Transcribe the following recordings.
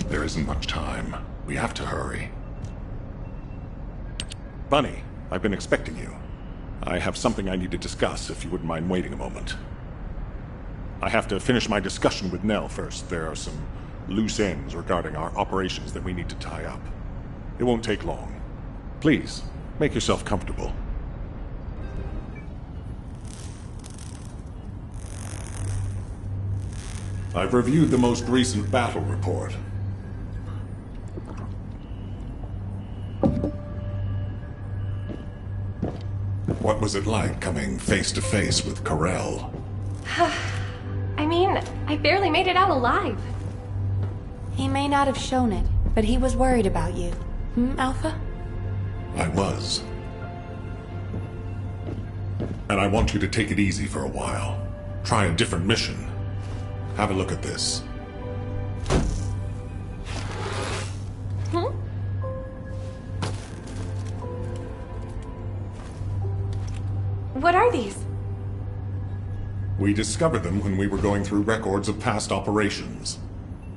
There isn't much time. We have to hurry. Bunny, I've been expecting you. I have something I need to discuss, if you wouldn't mind waiting a moment. I have to finish my discussion with Nell first. There are some loose ends regarding our operations that we need to tie up. It won't take long. Please, make yourself comfortable. I've reviewed the most recent battle report. What was it like coming face to face with Corel? I mean, I barely made it out alive. He may not have shown it, but he was worried about you. Alpha? I was. And I want you to take it easy for a while. Try a different mission. Have a look at this. What are these? We discovered them when we were going through records of past operations.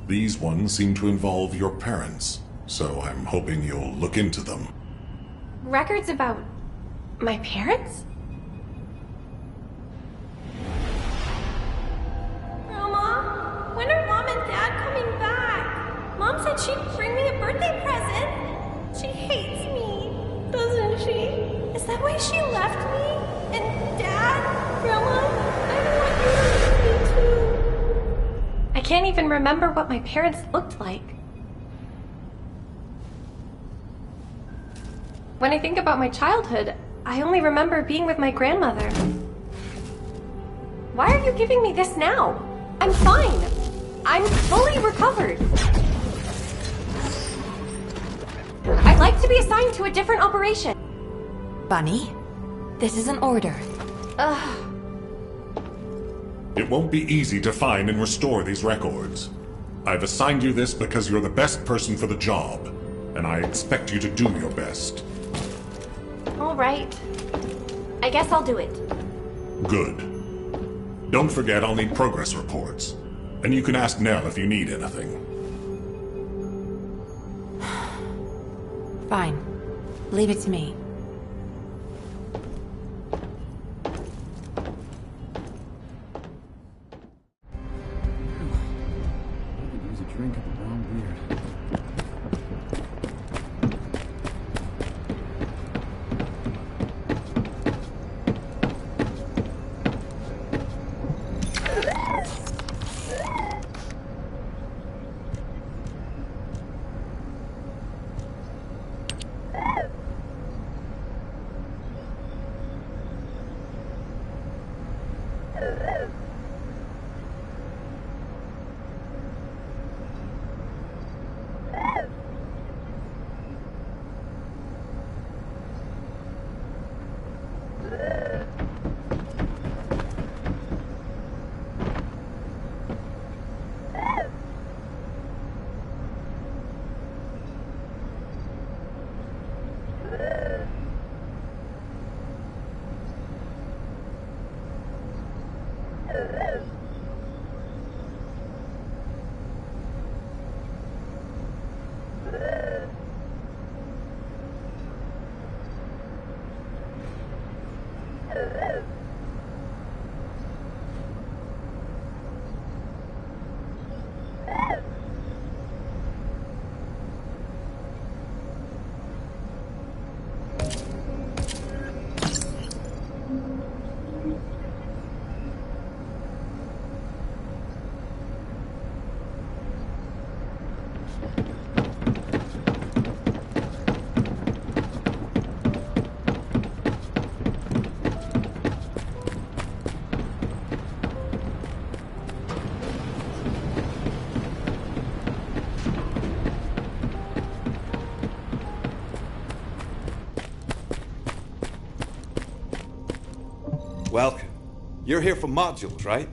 These ones seem to involve your parents, so I'm hoping you'll look into them. Records about my parents? Grandma, when are Mom and Dad coming back? Mom said she'd bring me a birthday present. She hates me, doesn't she? Is that why she left me? And Dad? Grandma? I don't want you to leave me too. I can't even remember what my parents looked like. When I think about my childhood, I only remember being with my grandmother. Why are you giving me this now? I'm fine. I'm fully recovered. I'd like to be assigned to a different operation. Bunny, this is an order. Ugh. It won't be easy to find and restore these records. I've assigned you this because you're the best person for the job, and I expect you to do your best. All right. I guess I'll do it. Good. Don't forget I'll need progress reports, and you can ask Nell if you need anything. Fine. Leave it to me. Drink at the brown beard. Welcome. You're here for modules, right?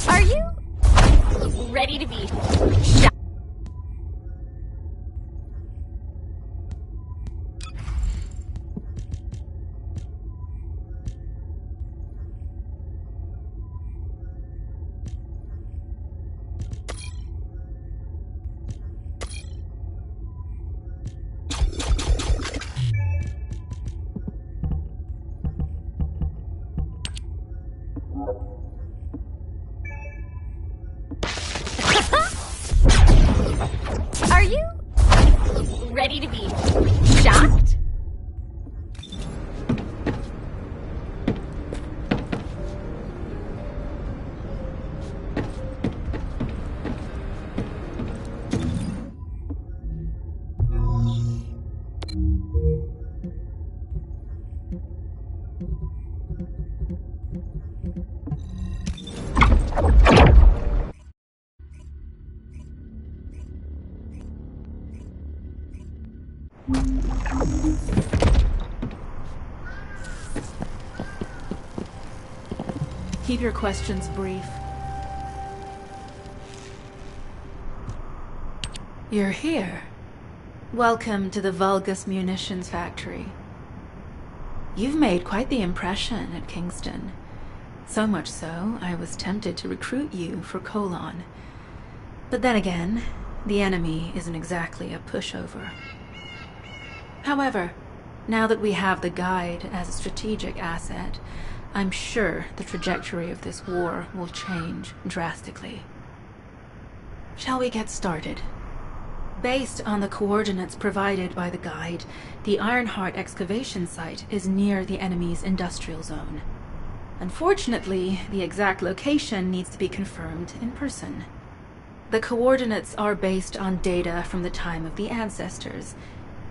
Are you ready to be shot? Keep your questions brief. You're here. Welcome to the Vulgus Munitions Factory. You've made quite the impression at Kingston. So much so, I was tempted to recruit you for Colon. But then again, the enemy isn't exactly a pushover. However, now that we have the Guide as a strategic asset, I'm sure the trajectory of this war will change drastically. Shall we get started? Based on the coordinates provided by the Guide, the Ironheart excavation site is near the enemy's industrial zone. Unfortunately, the exact location needs to be confirmed in person. The coordinates are based on data from the time of the ancestors,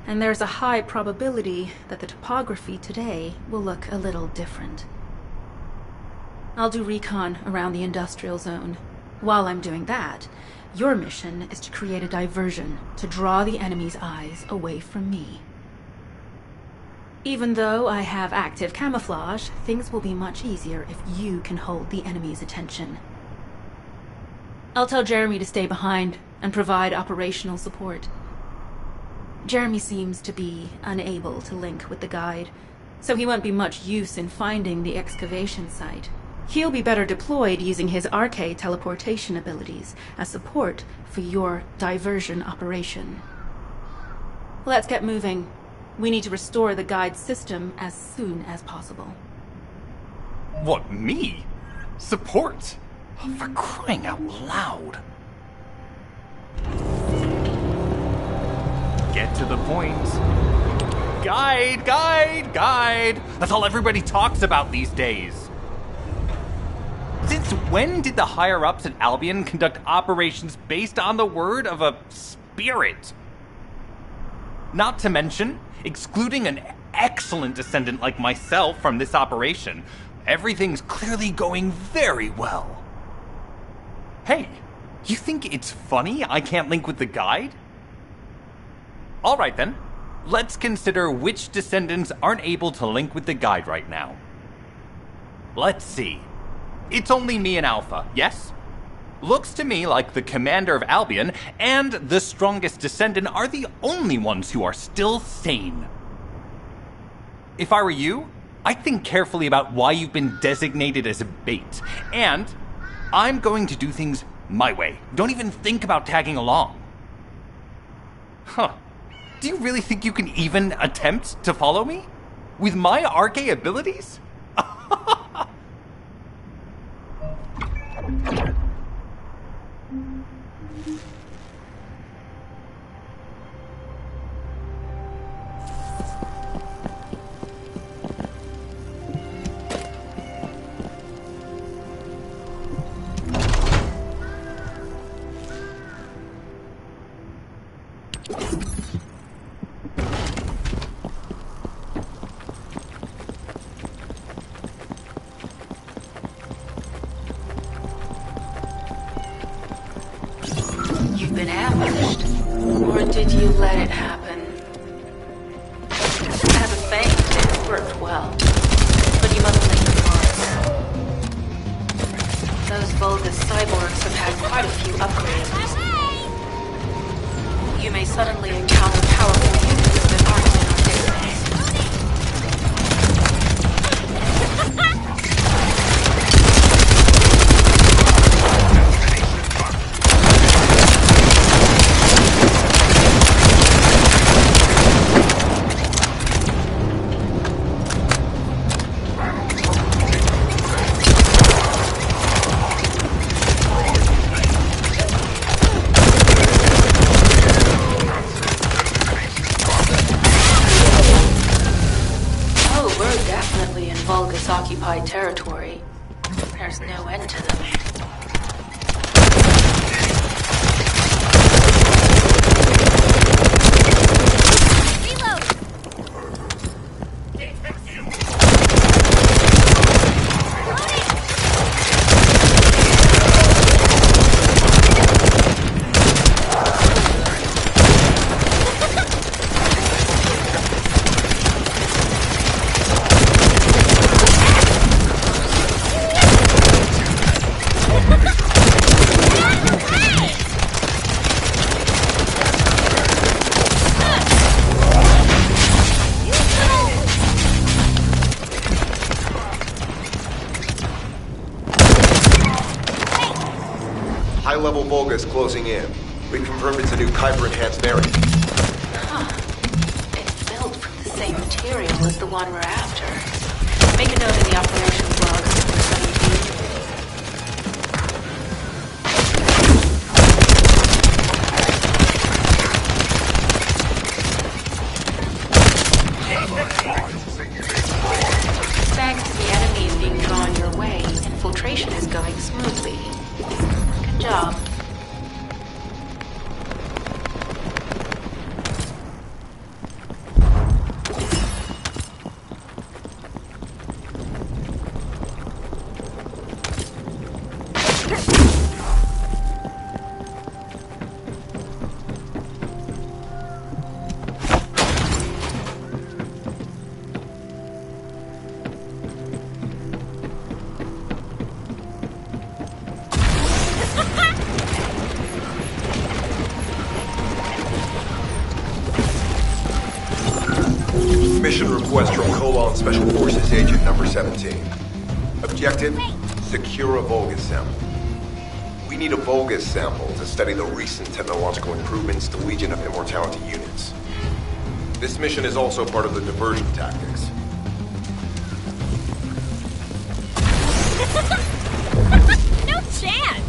and there's a high probability that the topography today will look a little different. I'll do recon around the industrial zone. While I'm doing that, your mission is to create a diversion to draw the enemy's eyes away from me. Even though I have active camouflage, things will be much easier if you can hold the enemy's attention. I'll tell Jeremy to stay behind and provide operational support. Jeremy seems to be unable to link with the Guide, so he won't be much use in finding the excavation site. He'll be better deployed using his RK teleportation abilities as support for your diversion operation. Let's get moving. We need to restore the Guide's system as soon as possible. What, me? Support? For crying out loud. Get to the point. Guide, guide, guide. That's all everybody talks about these days. Since when did the higher-ups at Albion conduct operations based on the word of a spirit? Not to mention, excluding an excellent descendant like myself from this operation, everything's clearly going very well. Hey, you think it's funny I can't link with the Guide? Alright then, let's consider which descendants aren't able to link with the Guide right now. Let's see. It's only me and Alpha, yes? Looks to me like the commander of Albion and the strongest descendant are the only ones who are still sane. If I were you, I'd think carefully about why you've been designated as a bait, and I'm going to do things my way. Don't even think about tagging along. Huh. Do you really think you can even attempt to follow me? With my RK abilities? You've been ambushed. Or did you let it happen? As a feint, it worked well. But you must make the mark. Those Vulgus cyborgs have had quite a few upgrades. You may suddenly encounter powerful units that aren't in our database. high-level Volga is closing in. We confirmed it's a new Kuiper-enhanced variant. Huh. It's built from the same material as the one we're after. Make a note in the operations log for study view. Thanks to the enemies being drawn your way, infiltration is going smoothly. Good job. Mission request from Colon Special Forces Agent number 17. Objective, secure a Vulgus sample. We need a Vulgus sample to study the recent technological improvements to Legion of Immortality units. This mission is also part of the diversion tactics. No chance!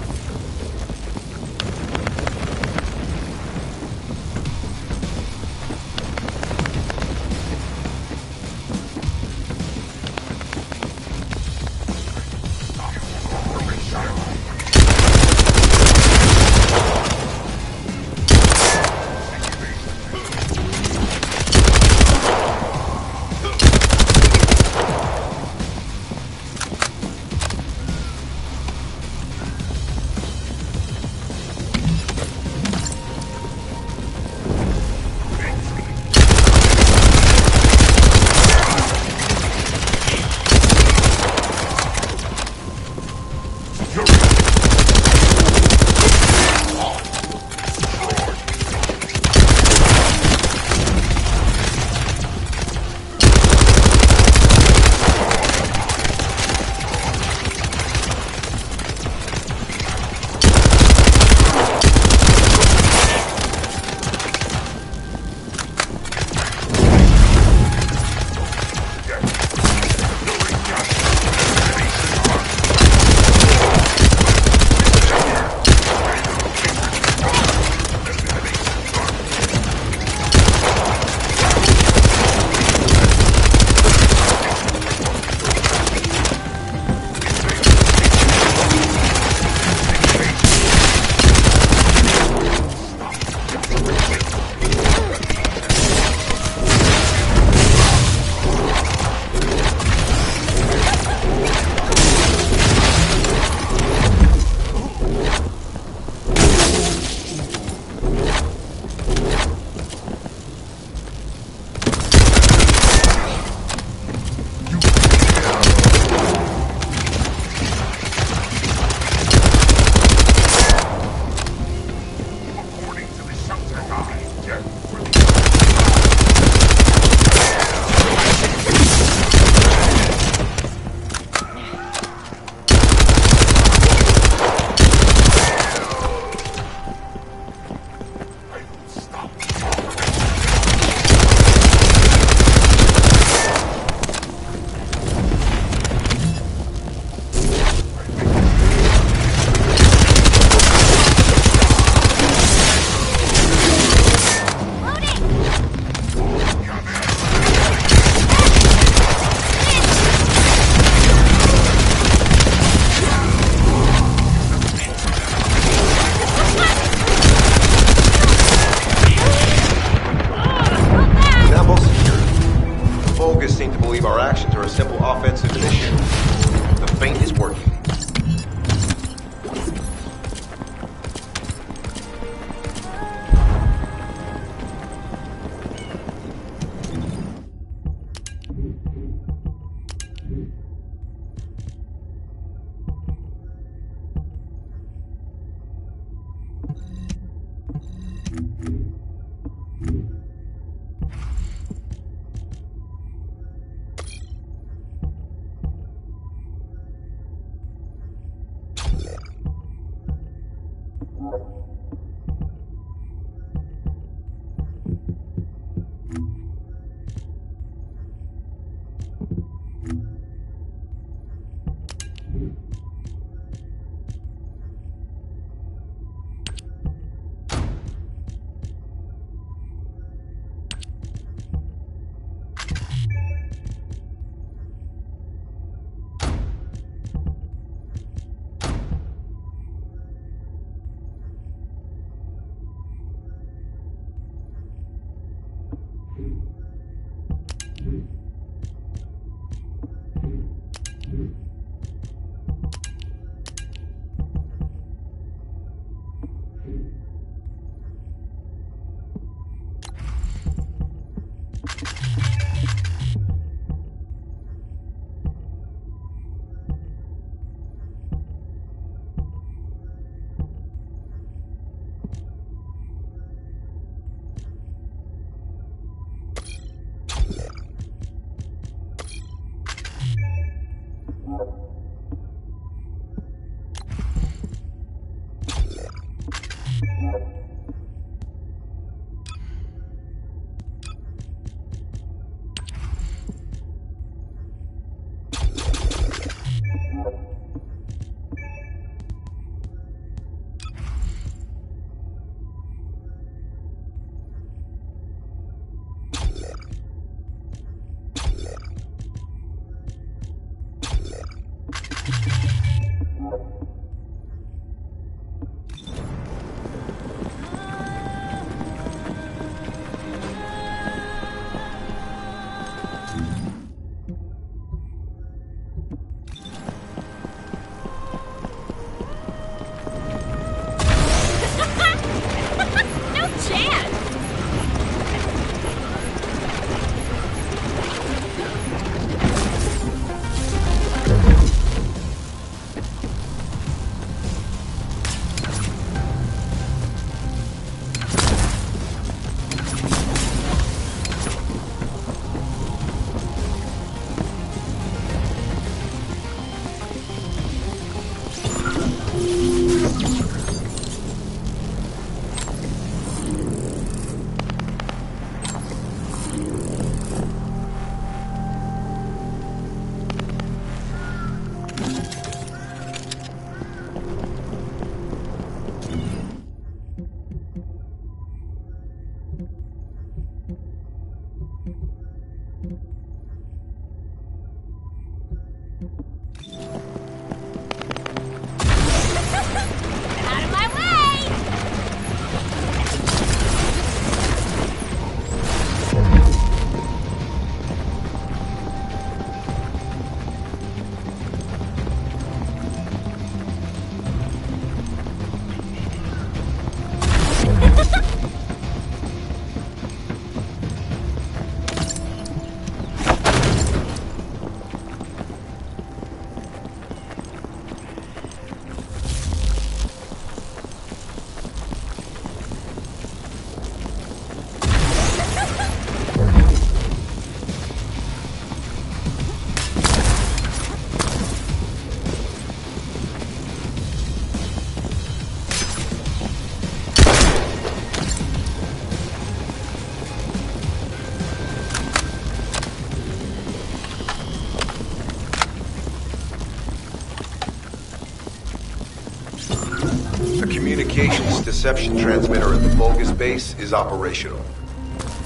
deception transmitter at the Vulgus base is operational.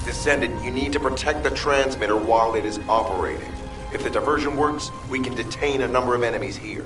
Descendant, you need to protect the transmitter while it is operating. If the diversion works, we can detain a number of enemies here.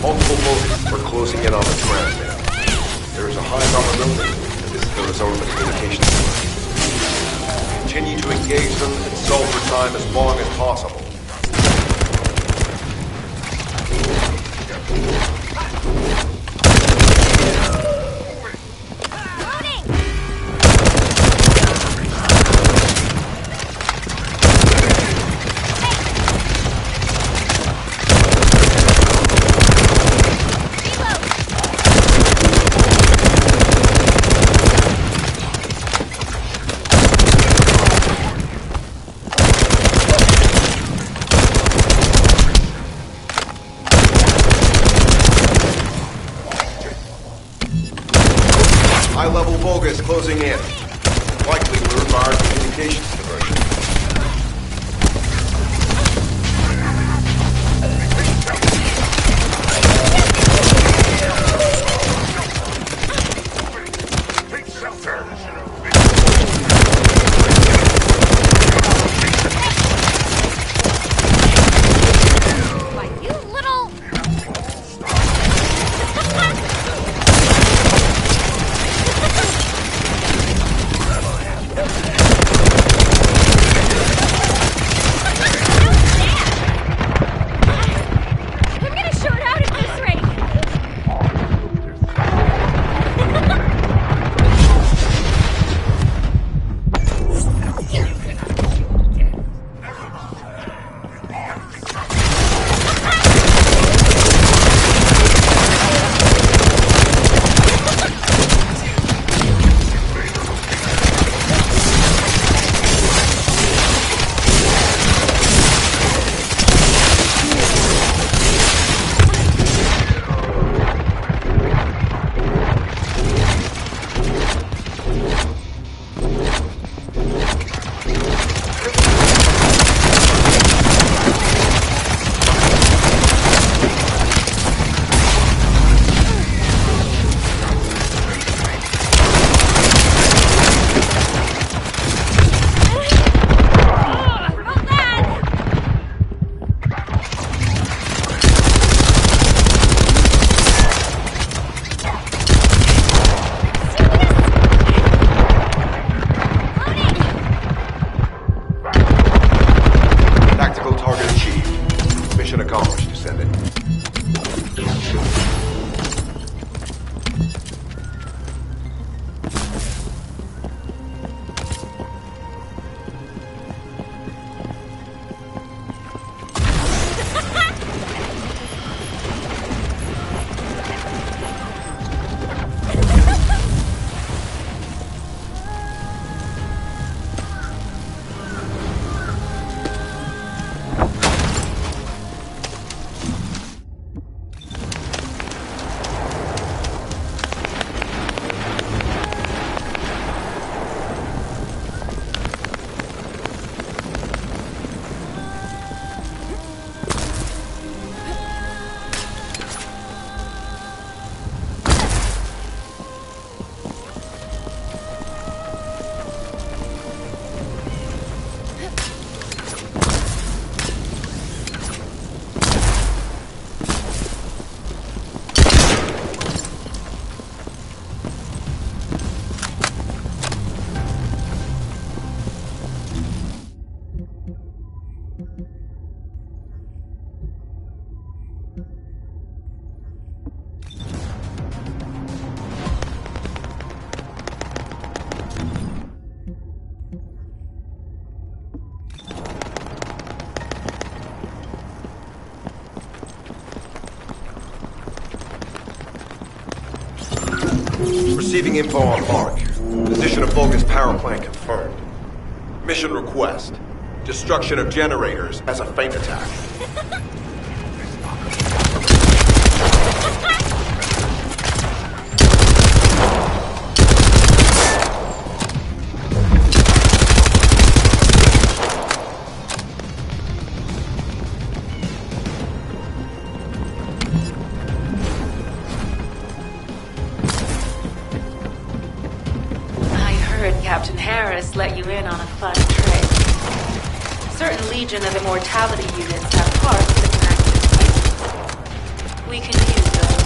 Multiple Vulgus are closing in on the transmitter. There is a high probability that this is the result of a communications glitch. Continue to engage them and solve for time as long as possible. High-level Vulgus closing in. Likely to require communications diversion. Receiving info on mark. Position of Vulgus power plant confirmed. Mission request. Destruction of generators as a feint attack. Captain Harris let you in on a fun trick. Certain Legion of Immortality units have parts that can activate. We can use those.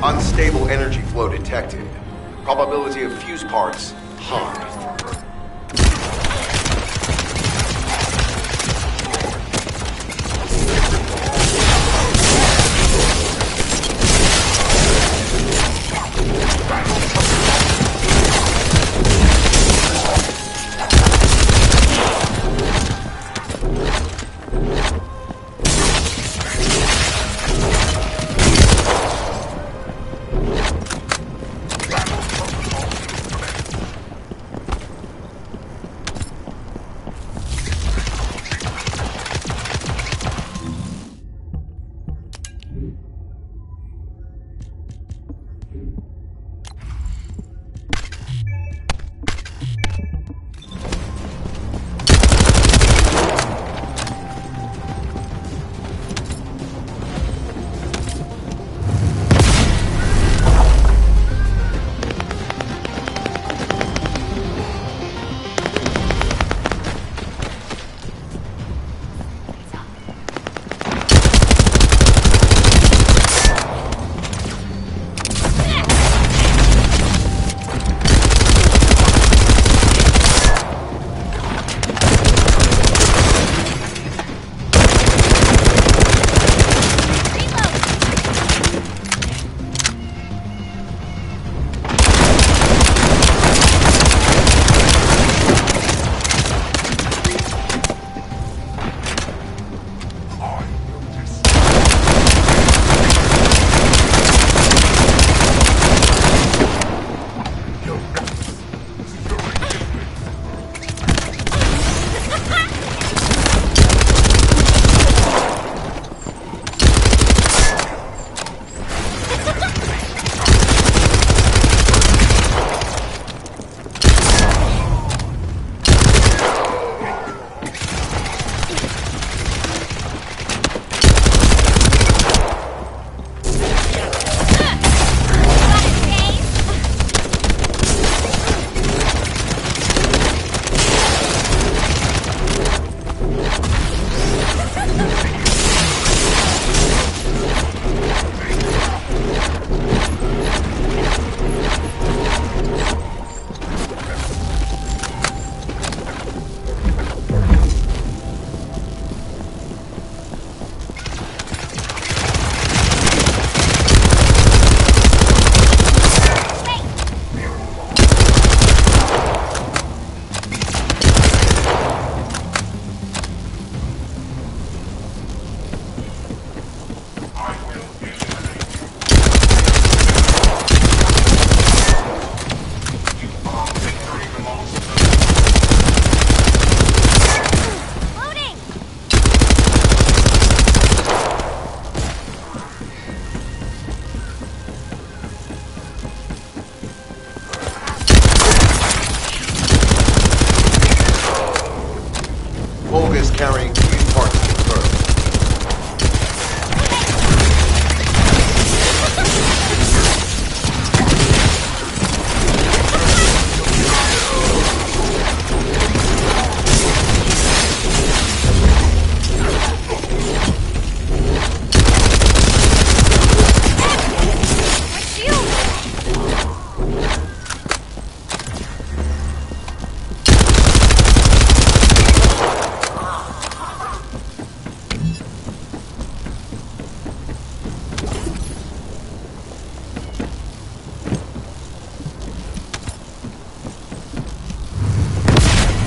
Unstable energy flow detected. Probability of fuse parts high. carrying fuse parts confirmed.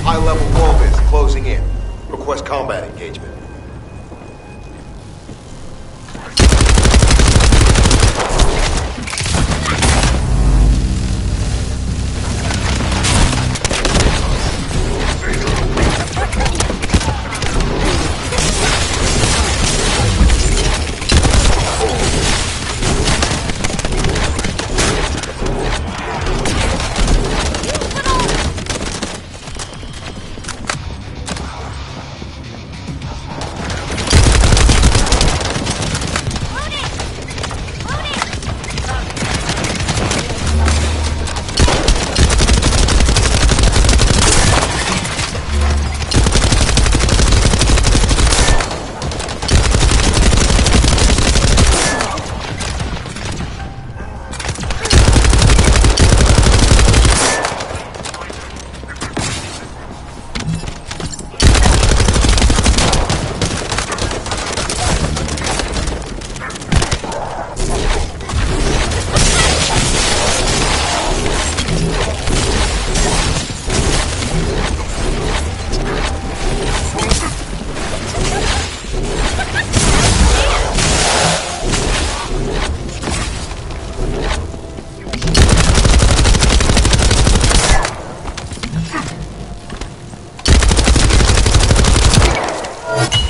High-level Volvis closing in. Request combat engagement.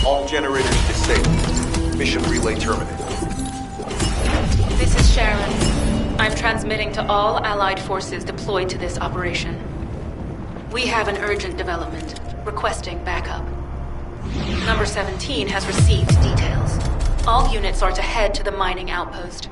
All generators disabled. Mission relay terminated. This is Sharon. I'm transmitting to all Allied forces deployed to this operation. We have an urgent development, requesting backup. Number 17 has received details. All units are to head to the mining outpost.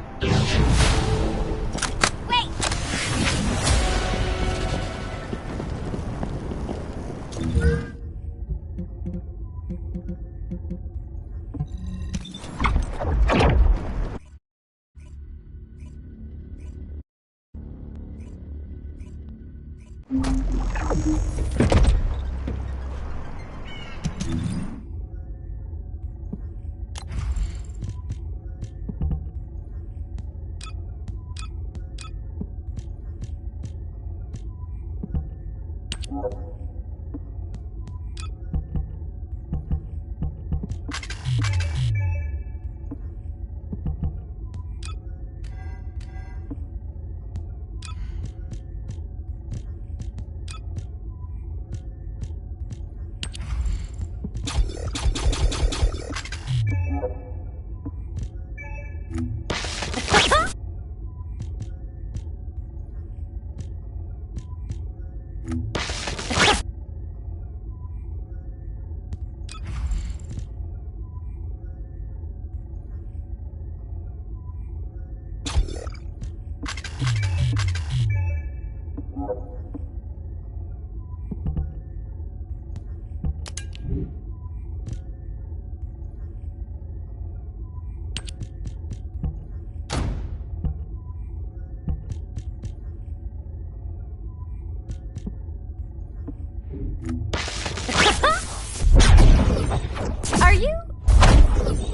Are you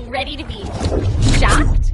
ready to be shocked?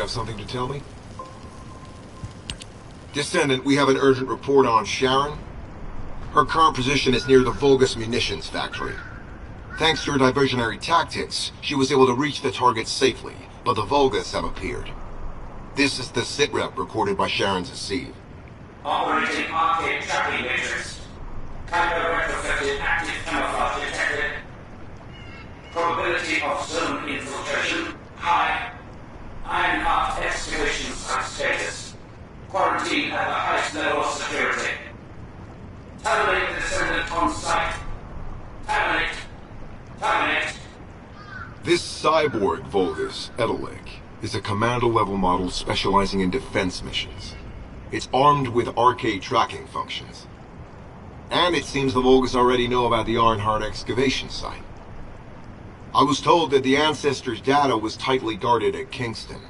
have something to tell me? Descendant, we have an urgent report on Sharon. Her current position is near the Vulgus munitions factory. Thanks to her diversionary tactics, she was able to reach the target safely, but the Vulgus have appeared. This is the sitrep recorded by Sharon's Deceive. Operating arcade tracking matrix. Type of retrofitted active camouflage detected. Probability of zone infiltration high. Ironheart excavation site status. Quarantine at the highest level of security. Terminate the Descendant on site. Terminate. Terminate. This cyborg Vulgus, Edelik, is a commando-level model specializing in defense missions. It's armed with arcade tracking functions. And it seems the Vulgus already know about the Ironheart excavation site. I was told that the Ancestors' data was tightly guarded at Kingston.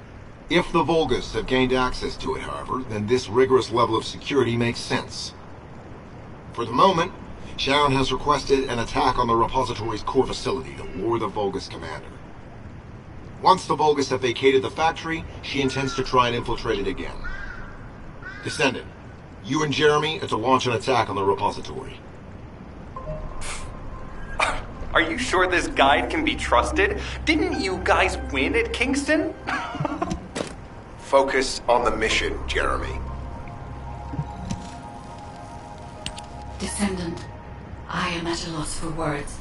If the Vulgus have gained access to it, however, then this rigorous level of security makes sense. For the moment, Sharon has requested an attack on the repository's core facility to lure the Vulgus commander. Once the Vulgus have vacated the factory, she intends to try and infiltrate it again. Descendant, you and Jeremy are to launch an attack on the repository. Are you sure this guide can be trusted? Didn't you guys win at Kingston? Focus on the mission, Jeremy. Descendant, I am at a loss for words.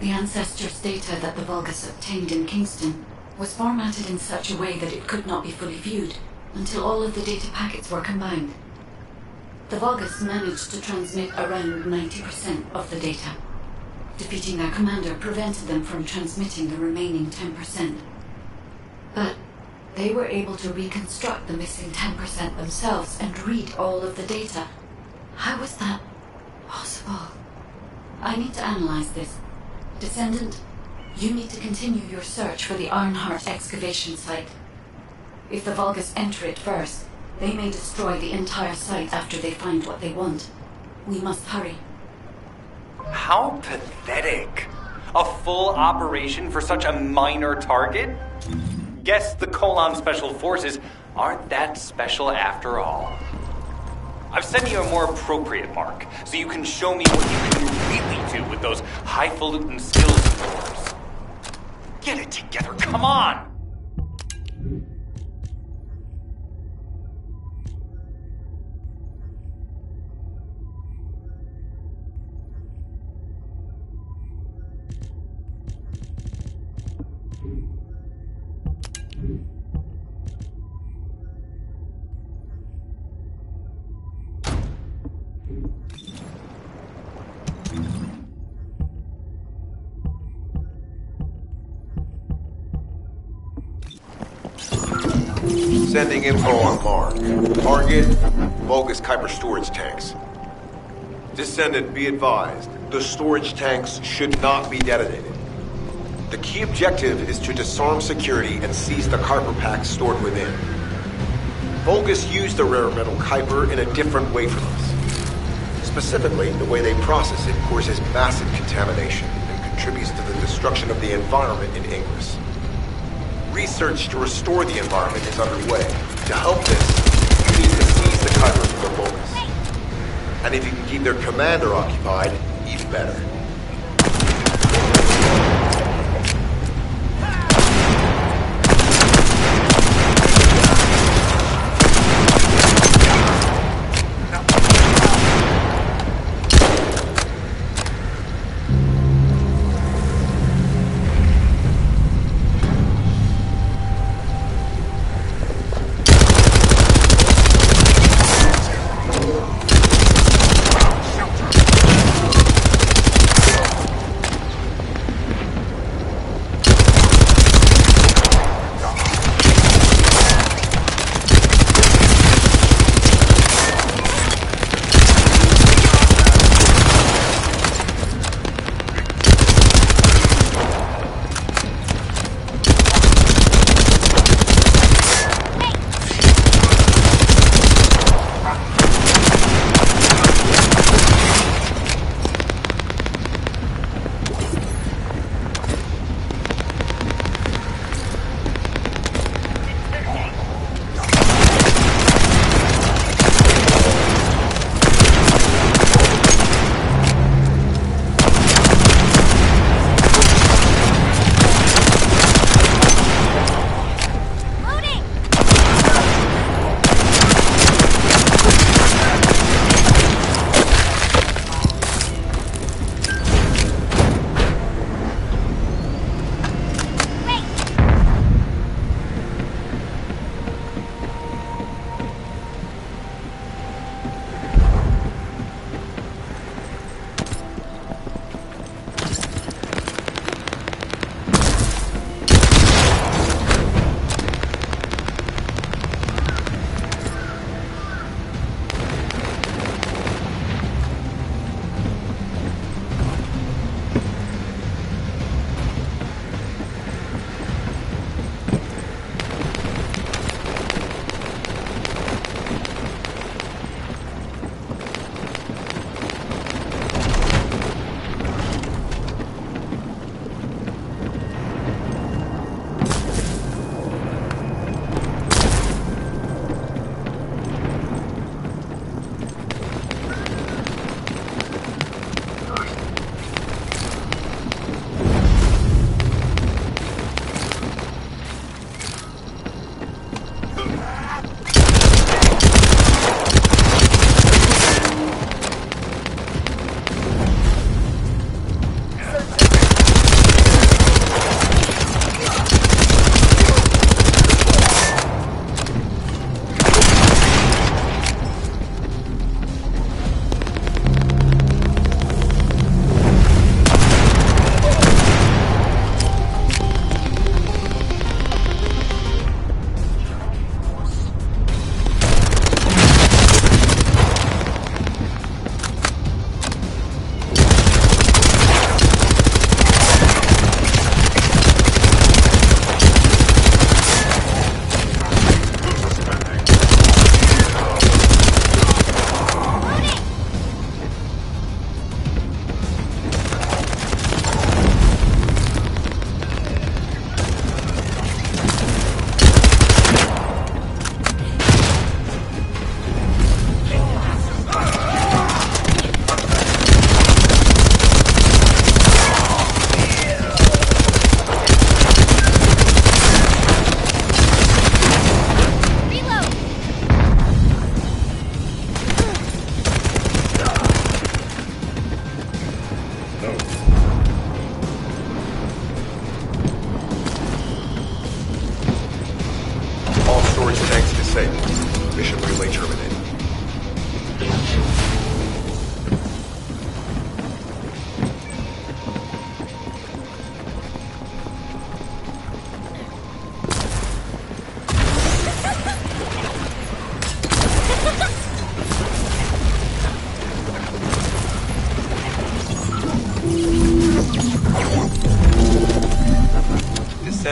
The Ancestors' data that the Vulgus obtained in Kingston was formatted in such a way that it could not be fully viewed until all of the data packets were combined. The Vulgus managed to transmit around 90% of the data. Defeating their commander prevented them from transmitting the remaining 10%. But they were able to reconstruct the missing 10% themselves and read all of the data. How was that possible? I need to analyze this. Descendant, you need to continue your search for the Ironheart excavation site. If the Vulgus enter it first, they may destroy the entire site after they find what they want. We must hurry. How pathetic. A full operation for such a minor target? Guess the Colon Special Forces aren't that special after all. I've sent you a more appropriate mark, so you can show me what you can really do with those highfalutin skills of yours. Get it together, come on! Sending info on mark. Target, Vulgus Kuiper storage tanks. Descendant, be advised. The storage tanks should not be detonated. The key objective is to disarm security and seize the Kuiper packs stored within. Vulgus use the rare metal Kuiper in a different way from us. Specifically, the way they process it causes massive contamination and contributes to the destruction of the environment in Ingress. Research to restore the environment is underway. To help this, you need to seize the Kuiper from the Vulgus. And if you can keep their commander occupied, even better.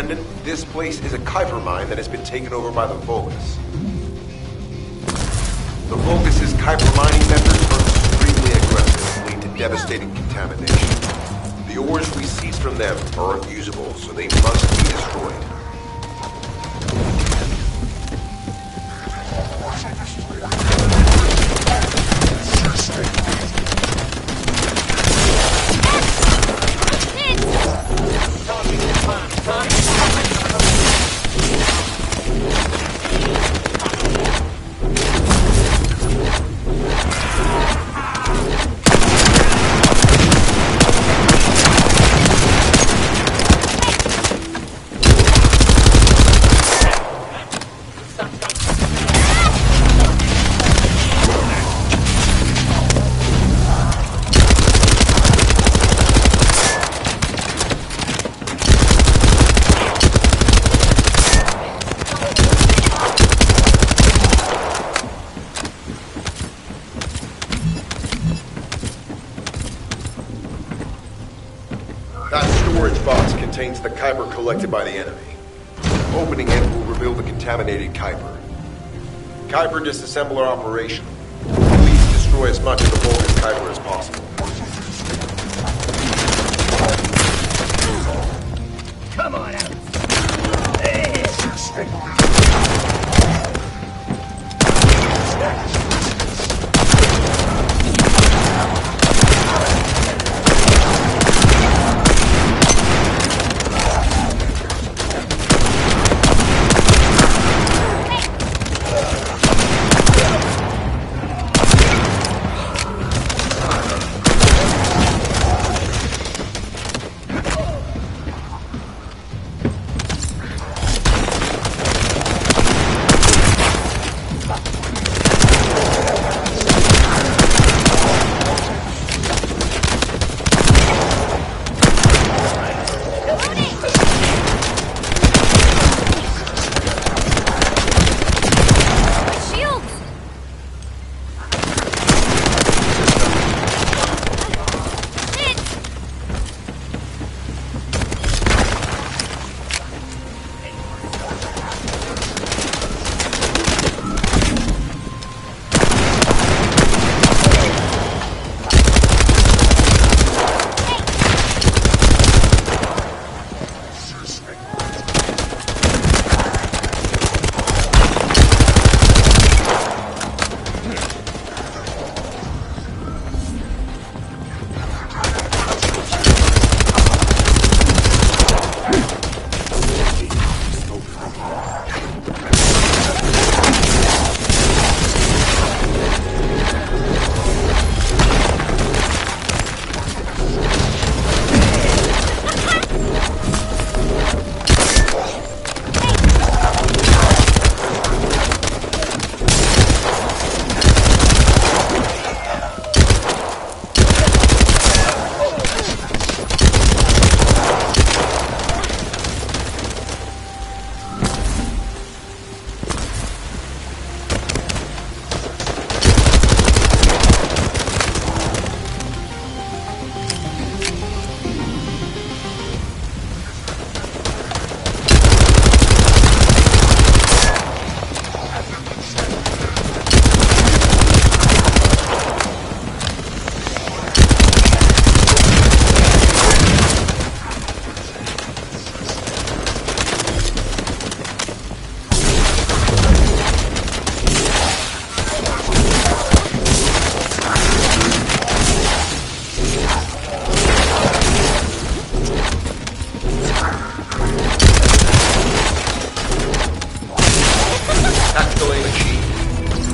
Descendant, this place is a Kuiper mine that has been taken over by the Vulgus. The Vulgus' Kuiper mining methods are extremely aggressive and lead to devastating contamination. The ores we seize from them are unusable, so they must be destroyed. That storage box contains the Kuiper collected by the enemy. Opening it will reveal the contaminated Kuiper. Kuiper disassembler operation. Please destroy as much of the Vulgus Kuiper as possible. Come on out.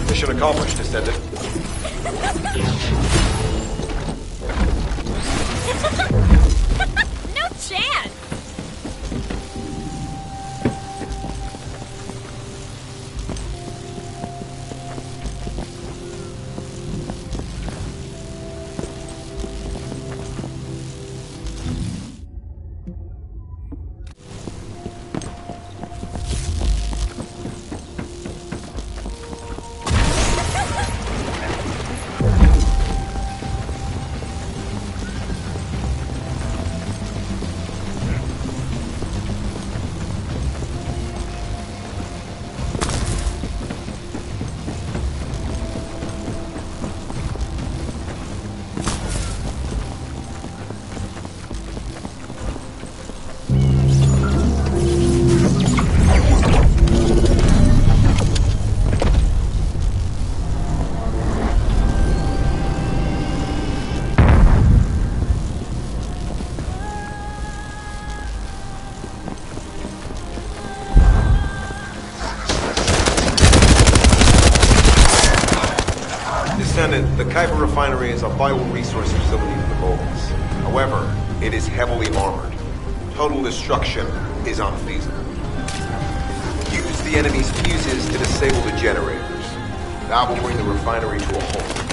Mission accomplished, Descendant. No chance! Descendant, the Kuiper refinery is a vital resource facility for the Vulcans. However, it is heavily armored. Total destruction is unfeasible. Use the enemy's fuses to disable the generators. That will bring the refinery to a halt.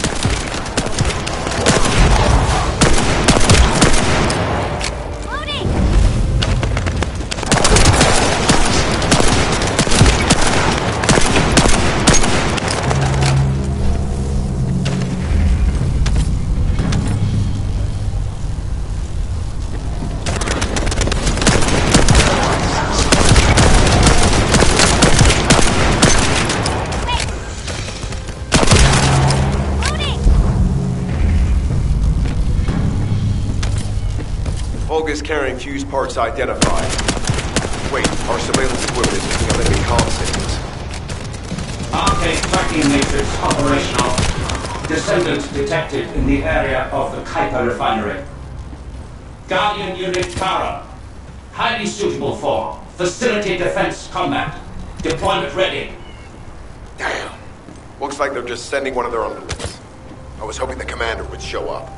Vulgus carrying fuse parts identified. Wait, our surveillance equipment is picking up enemy comm signals. Arcade tracking matrix operational. Descendant detected in the area of the Kuiper refinery. Guardian Unit Kara. Highly suitable for facility defense combat. Deployment ready. Damn. Looks like they're just sending one of their underlings. I was hoping the commander would show up.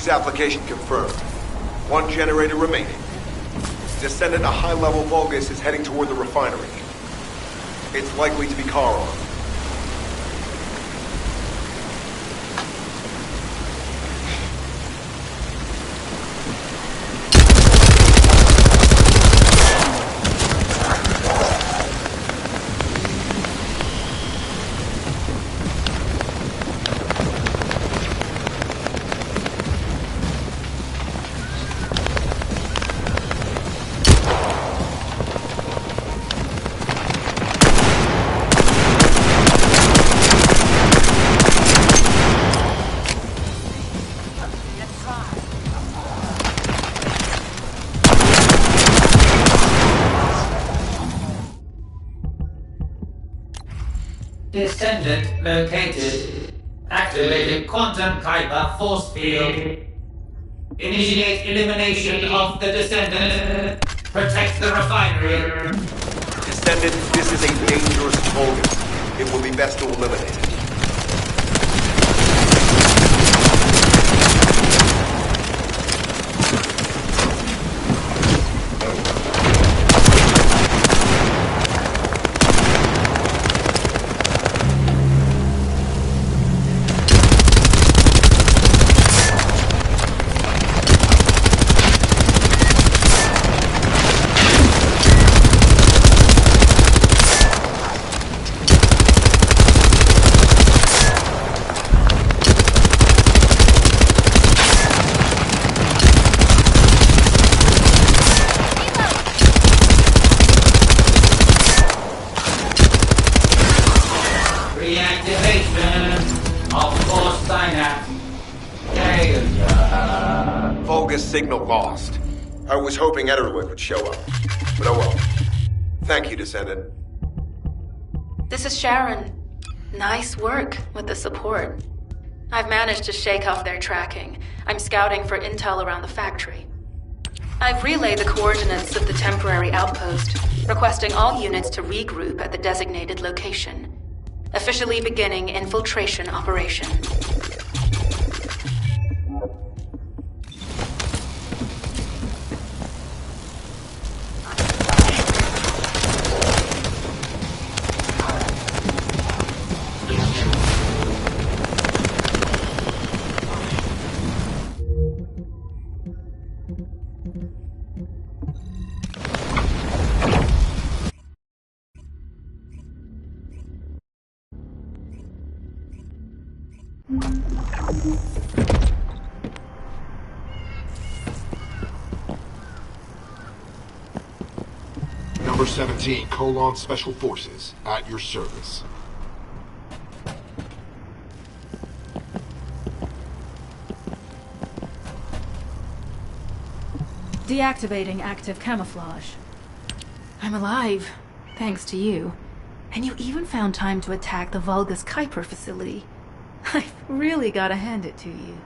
Application confirmed. One generator remaining. Descendant, a high-level Vulgus is heading toward the refinery. It's likely to be Charon. Descendant located. Activating quantum Kuiper force field. Initiate elimination of the Descendant. Protect the refinery. Descendant, this is a dangerous Vulgus. It will be best to eliminate it. Signal lost. I was hoping Ederwick would show up, but oh well. Thank you, Descendant. This is Sharon. Nice work with the support. I've managed to shake off their tracking. I'm scouting for intel around the factory. I've relayed the coordinates of the temporary outpost, requesting all units to regroup at the designated location. Officially beginning infiltration operation. Number 17, Colon Special Forces, at your service. Deactivating active camouflage. I'm alive, thanks to you. And you even found time to attack the Vulgus Kuiper facility. I've really gotta hand it to you.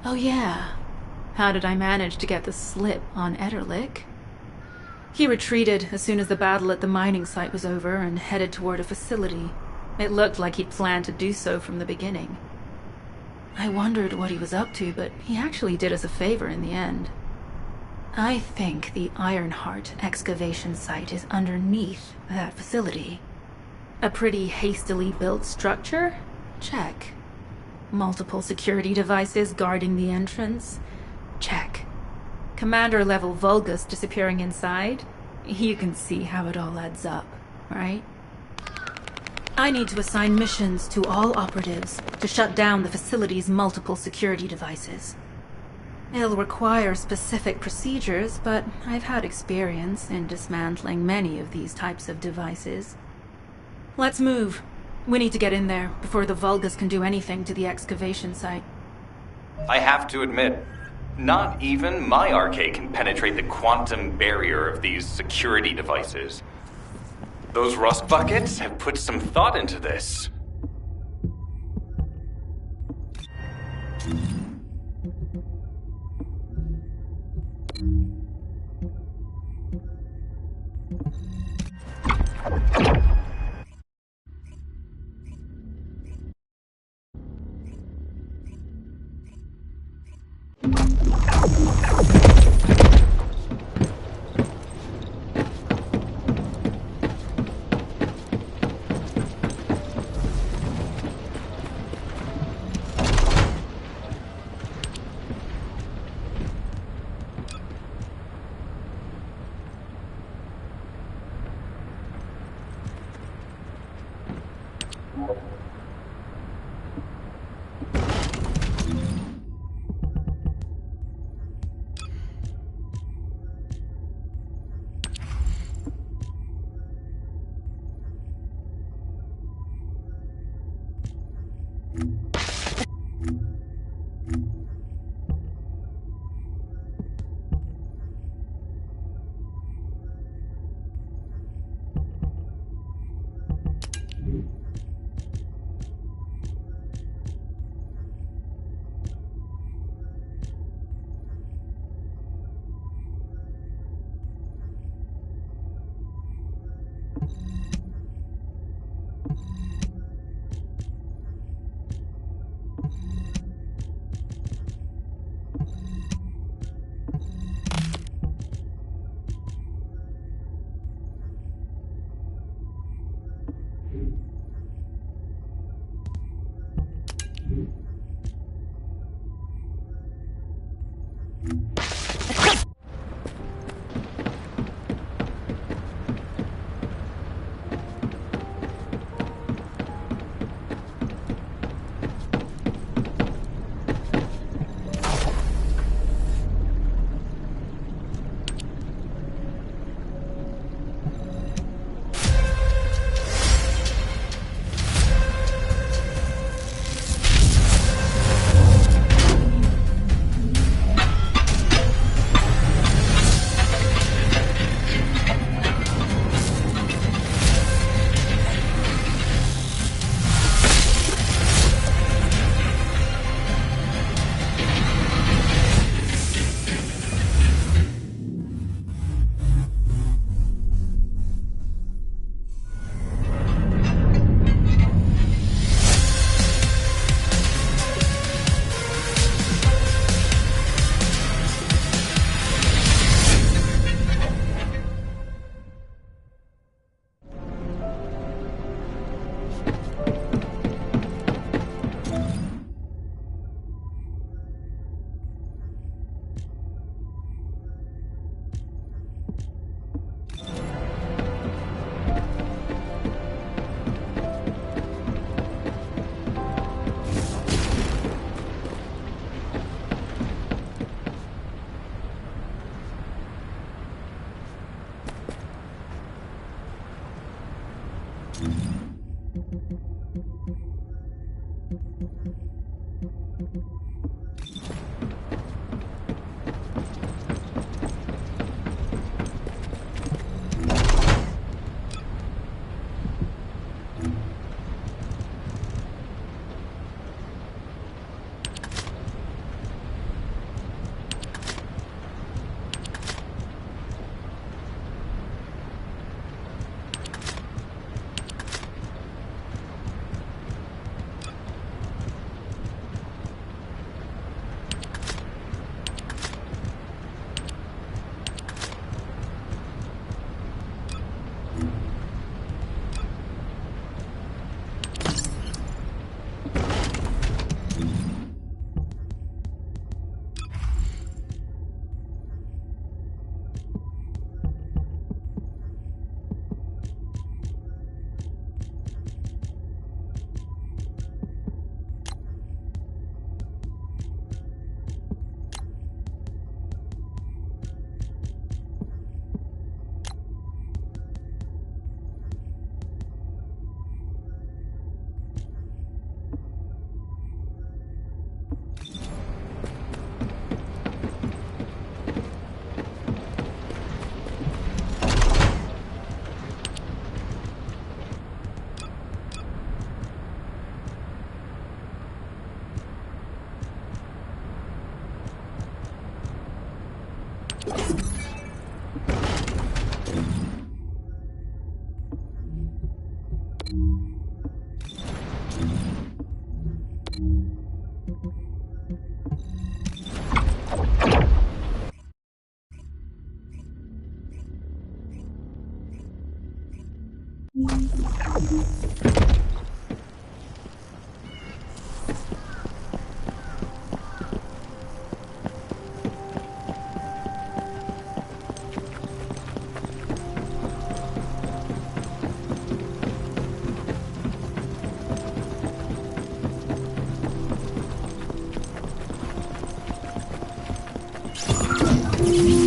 Oh yeah, how did I manage to get the slip on Ederlich? He retreated as soon as the battle at the mining site was over and headed toward a facility. It looked like he'd planned to do so from the beginning. I wondered what he was up to, but he actually did us a favor in the end. I think the Ironheart excavation site is underneath that facility. A pretty hastily built structure? Check. Multiple security devices guarding the entrance? Check. Commander-level Vulgus disappearing inside? You can see how it all adds up, right? I need to assign missions to all operatives to shut down the facility's multiple security devices. It'll require specific procedures, but I've had experience in dismantling many of these types of devices. Let's move. We need to get in there before the Vulgus can do anything to the excavation site. I have to admit, not even my arcade can penetrate the quantum barrier of these security devices. Those rust buckets have put some thought into this.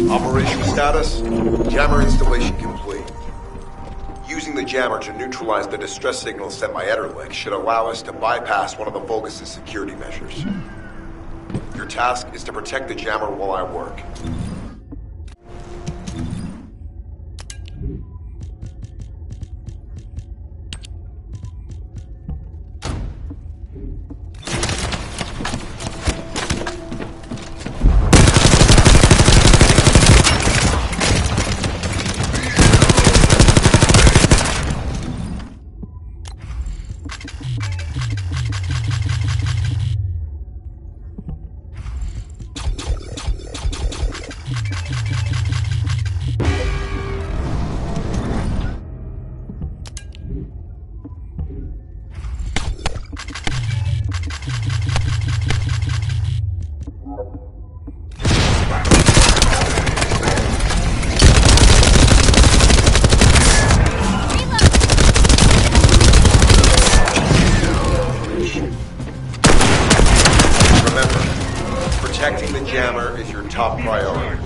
Operation status, jammer installation complete. Using the jammer to neutralize the distress signal sent by Ederlich should allow us to bypass one of the Vulgus' security measures. Your task is to protect the jammer while I work. Protecting the jammer is your top priority.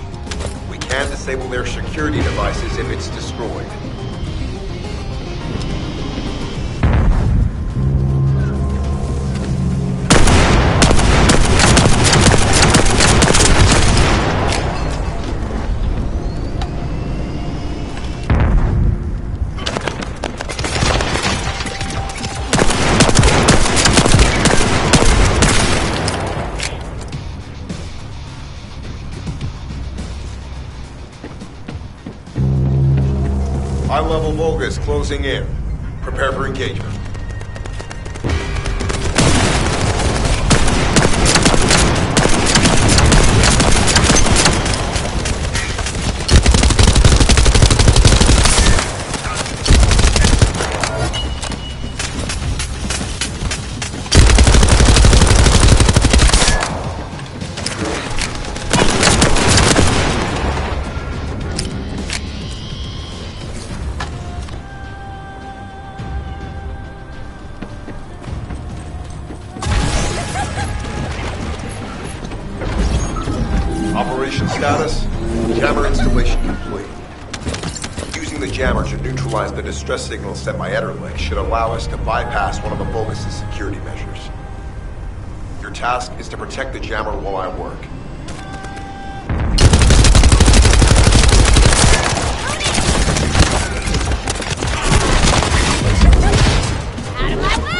We can disable their security devices if it's destroyed. High-level Vulgus closing in. Prepare for engagement. Operation status, jammer installation complete. Using the jammer to neutralize the distress signal sent by Ederlich should allow us to bypass one of the Vulgus' security measures. Your task is to protect the jammer while I work. Out of my way!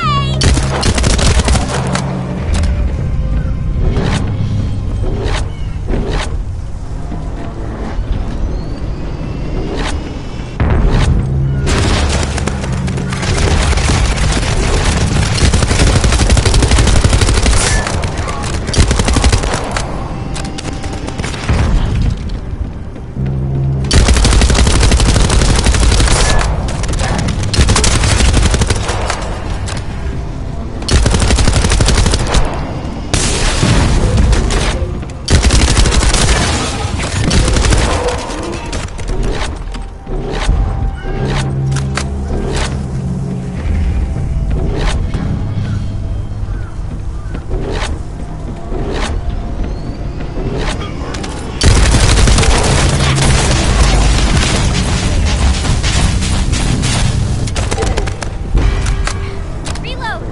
Reload!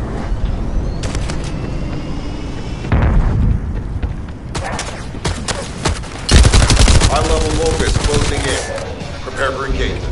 High-level Vulgus closing in. Prepare for engagement.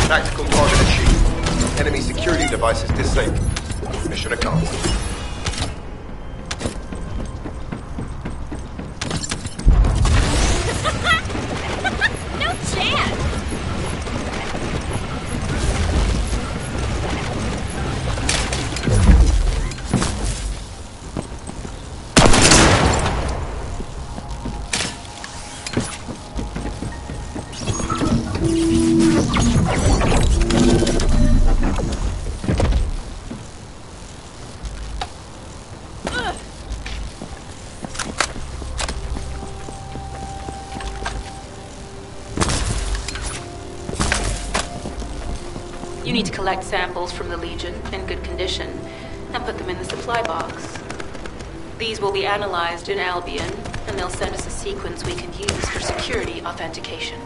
Tactical target achieved. Enemy security devices disabled. Mission accomplished. No chance! You need to collect samples from the Legion in good condition and put them in the supply box. These will be analyzed in Albion, and they'll send us a sequence we can use for security authentication.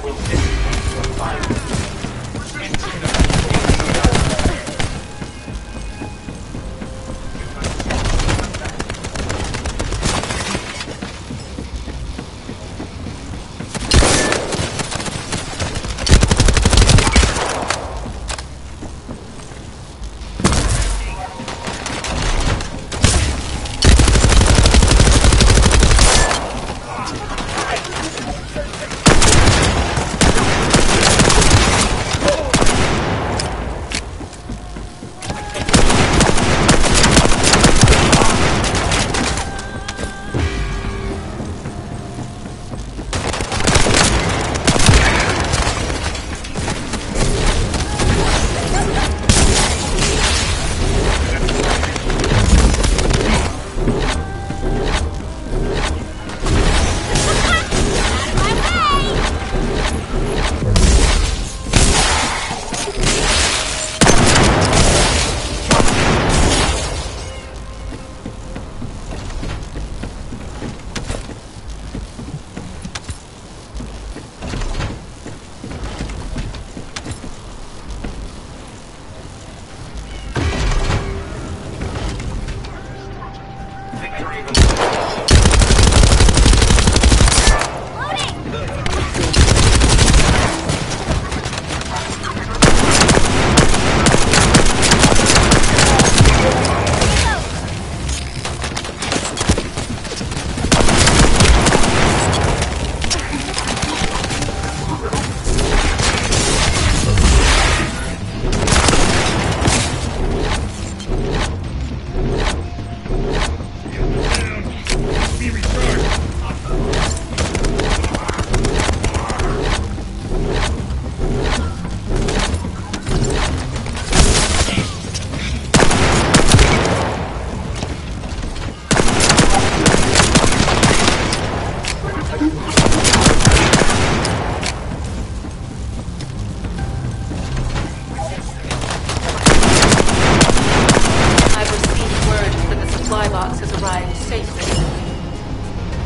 will end your violence.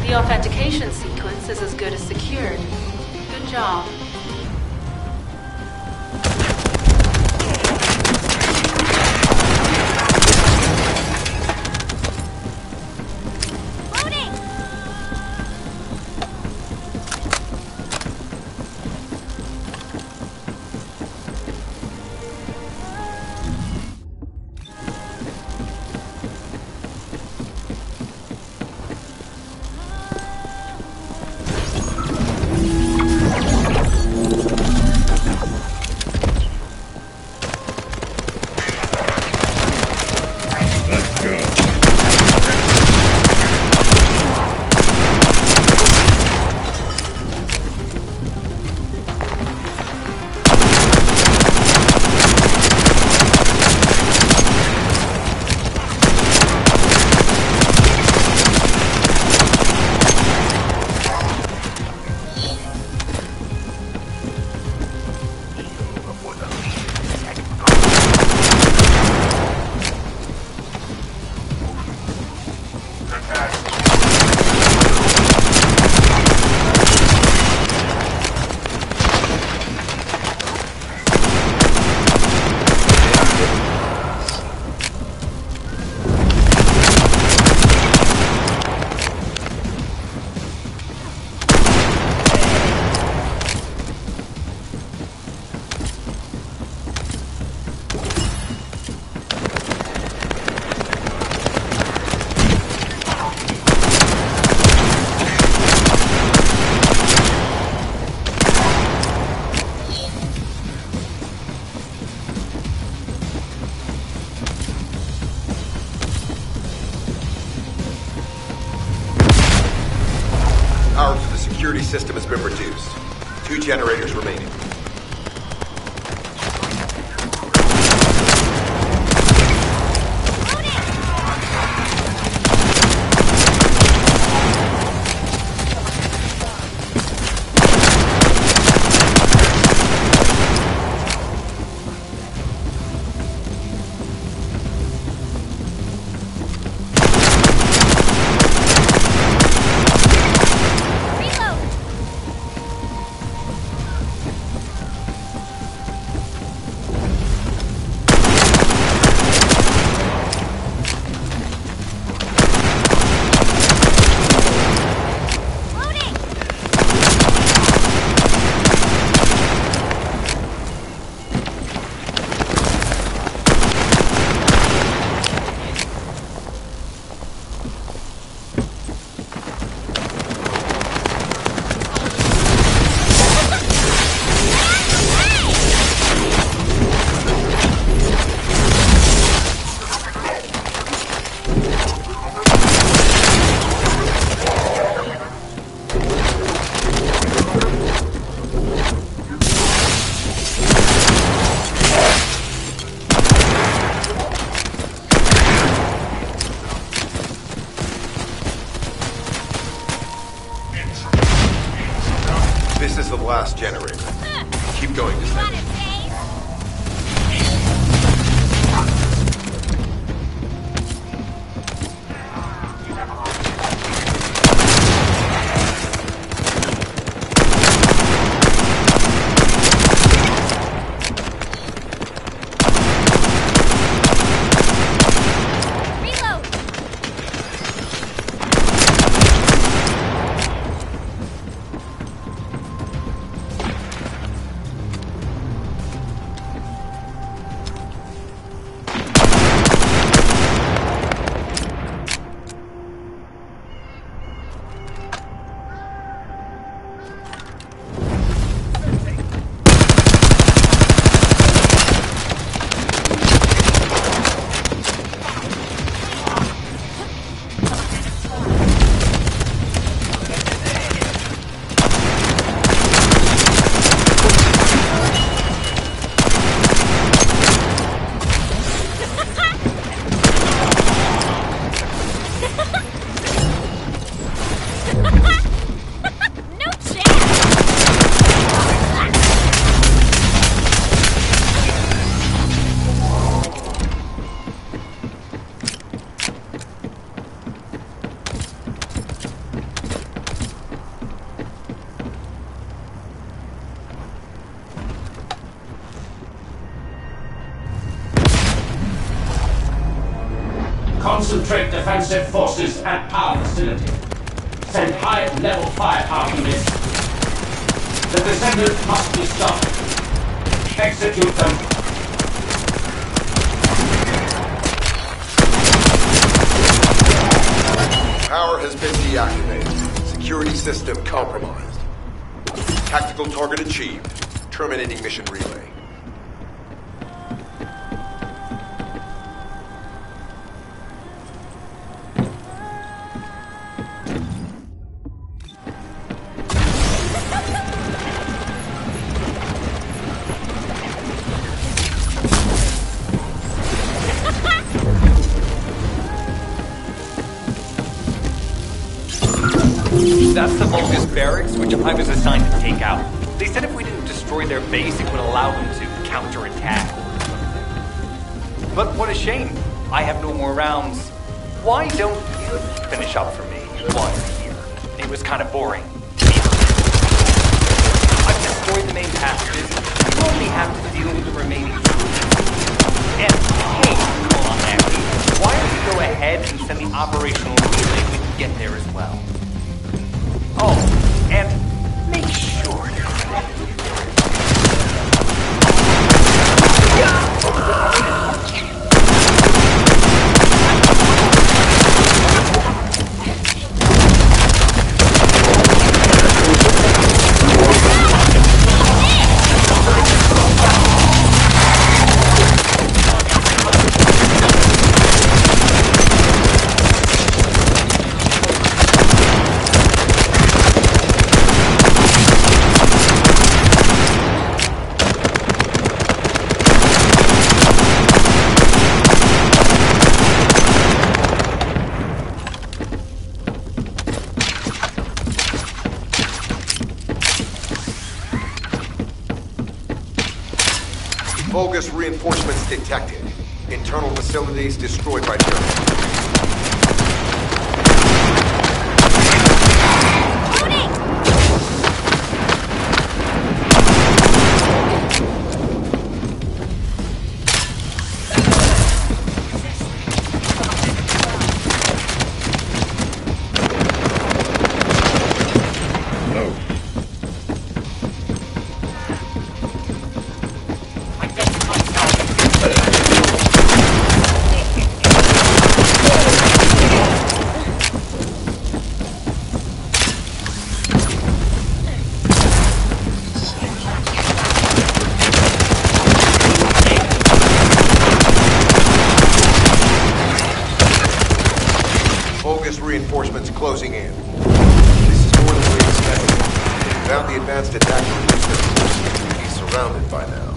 The authentication sequence is as good as secured. Good job. Power to the security system has been reduced. 2 generators remaining. This is the last generator. Keep going, Descendant. Concentrate defensive forces at power facility. Send high-level firepower units. The Descendant must be stopped. Execute them. Power has been deactivated. Security system compromised. Tactical target achieved. Terminating mission relay. That's the Vulgus barracks, which I was assigned to take out. They said if we didn't destroy their base, it would allow them to counterattack. But what a shame. I have no more rounds. Why don't you finish up for me while you're here? It was kind of boring. I've destroyed the main passages. You only have to deal with the remaining troops. And hey, hold on there. Why don't you go ahead and send the operational relay we can get there as well? Oh, and make sure you're ready. Vulgus reinforcements detected. Internal facilities destroyed by Germans. Reinforcements closing in. This is more than we expected. Without the advanced attack systems, we'd be surrounded by now.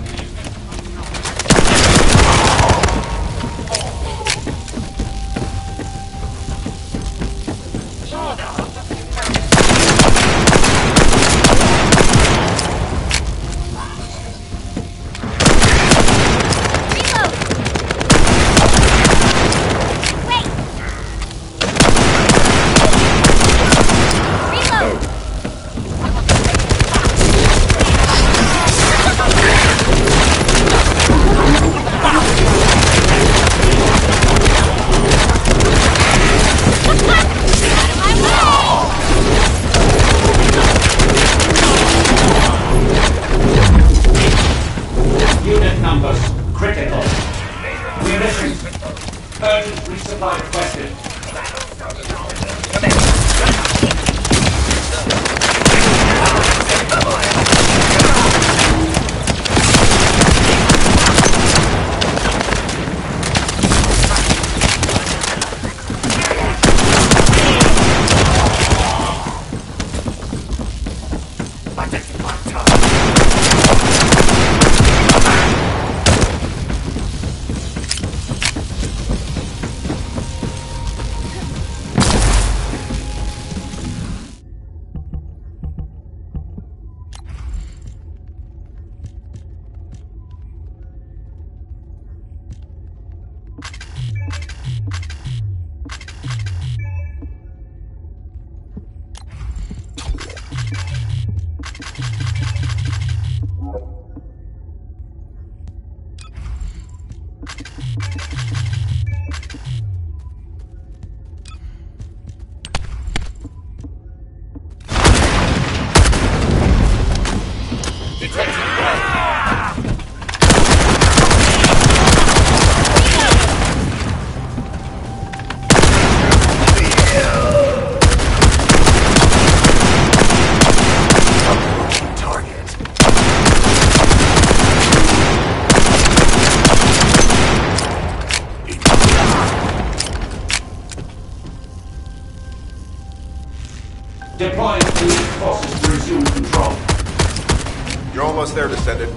You're almost there, Descendant.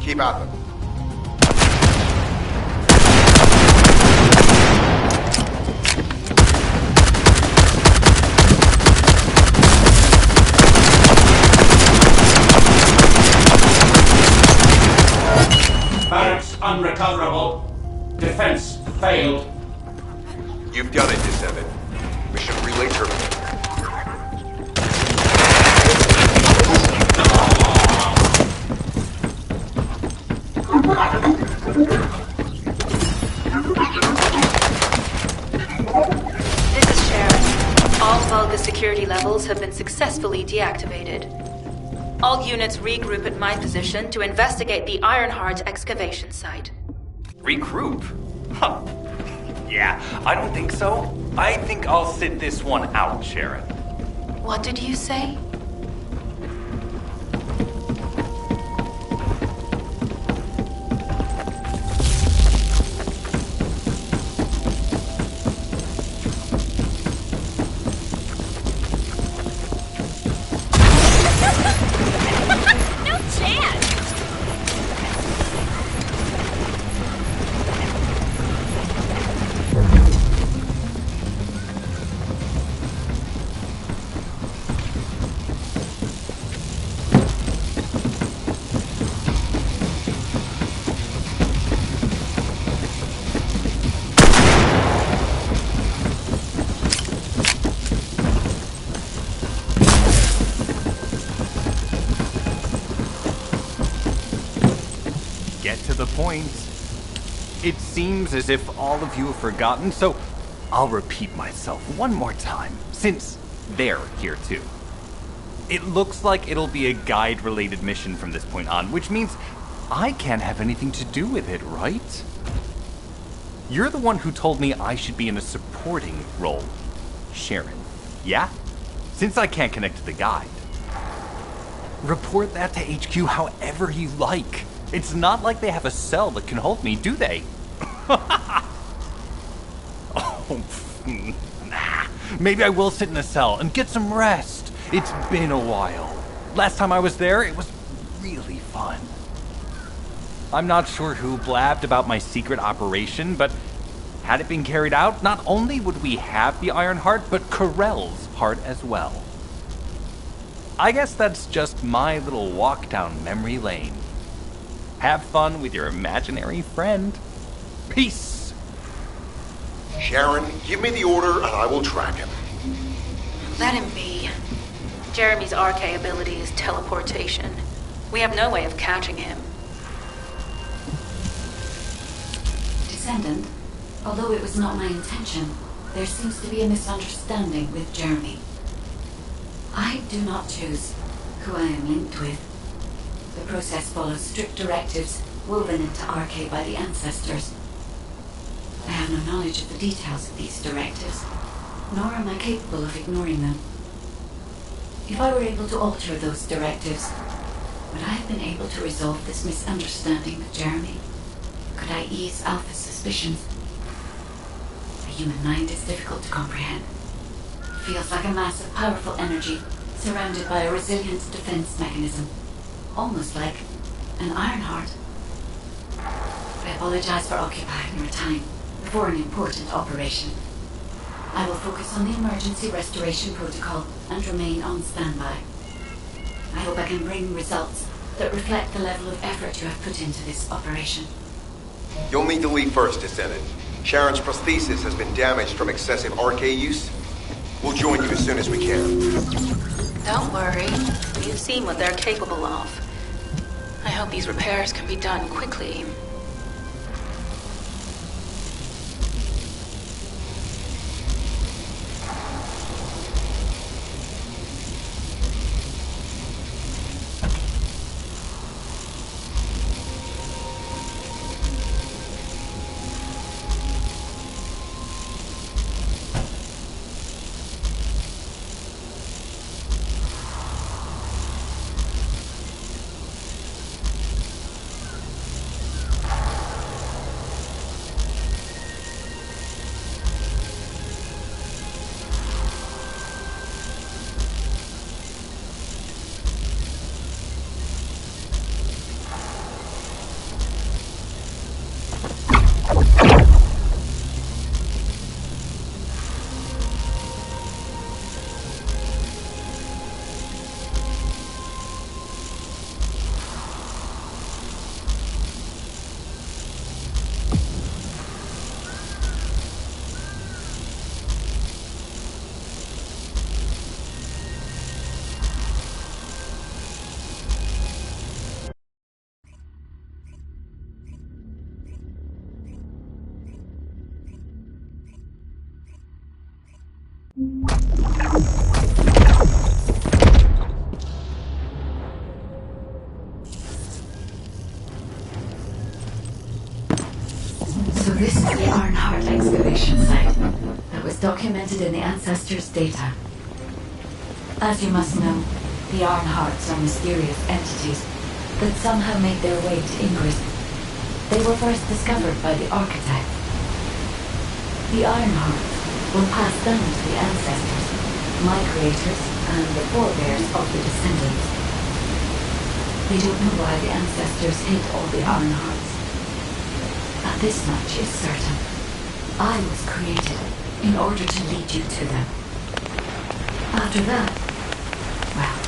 Keep at them. Barracks unrecoverable. Defense failed. You've done it, Descendant. Mission relay terminated. This is Sharon. All Vulgus security levels have been successfully deactivated. All units regroup at my position to investigate the Ironheart excavation site. Regroup? Huh. Yeah, I don't think so. I think I'll sit this one out, Sharon. What did you say? No chance! Get to the point. It seems as if all of you have forgotten, so I'll repeat myself one more time, since they're here too. It looks like it'll be a guide-related mission from this point on, which means I can't have anything to do with it, right? You're the one who told me I should be in a supporting role, Sharon. Yeah? Since I can't connect to the guide. Report that to HQ however you like. It's not like they have a cell that can hold me, do they? Oh, nah. Maybe I will sit in a cell and get some rest. It's been a while. Last time I was there, it was really fun. I'm not sure who blabbed about my secret operation, but had it been carried out, not only would we have the Iron Heart, but Corell's heart as well. I guess that's just my little walk down memory lane. Have fun with your imaginary friend. Peace! Sharon, give me the order and I will track him. Let him be. Jeremy's RK ability is teleportation. We have no way of catching him. Descendant, although it was not my intention, there seems to be a misunderstanding with Jeremy. I do not choose who I am linked with. The process follows strict directives woven into RK by the ancestors. I have no knowledge of the details of these directives, nor am I capable of ignoring them. If I were able to alter those directives, would I have been able to resolve this misunderstanding with Jeremy? Could I ease Alpha's suspicions? The human mind is difficult to comprehend. It feels like a mass of powerful energy surrounded by a resilient defense mechanism. Almost like an Iron Heart. I apologize for occupying your time before an important operation. I will focus on the emergency restoration protocol and remain on standby. I hope I can bring results that reflect the level of effort you have put into this operation. You'll need to leave first, Descendant. Sharon's prosthesis has been damaged from excessive RK use. We'll join you as soon as we can. Don't worry. You've seen what they're capable of. I hope these repairs can be done quickly. This is the Ironheart excavation site that was documented in the Ancestors' data. As you must know, the Ironhearts are mysterious entities that somehow made their way to Ingress. They were first discovered by the Architect. The Ironhearts were passed down to the Ancestors, my creators, and the forebears of the Descendants. They don't know why the Ancestors hid all the Ironhearts. But this much is certain. I was created in order to lead you to them. After that, well,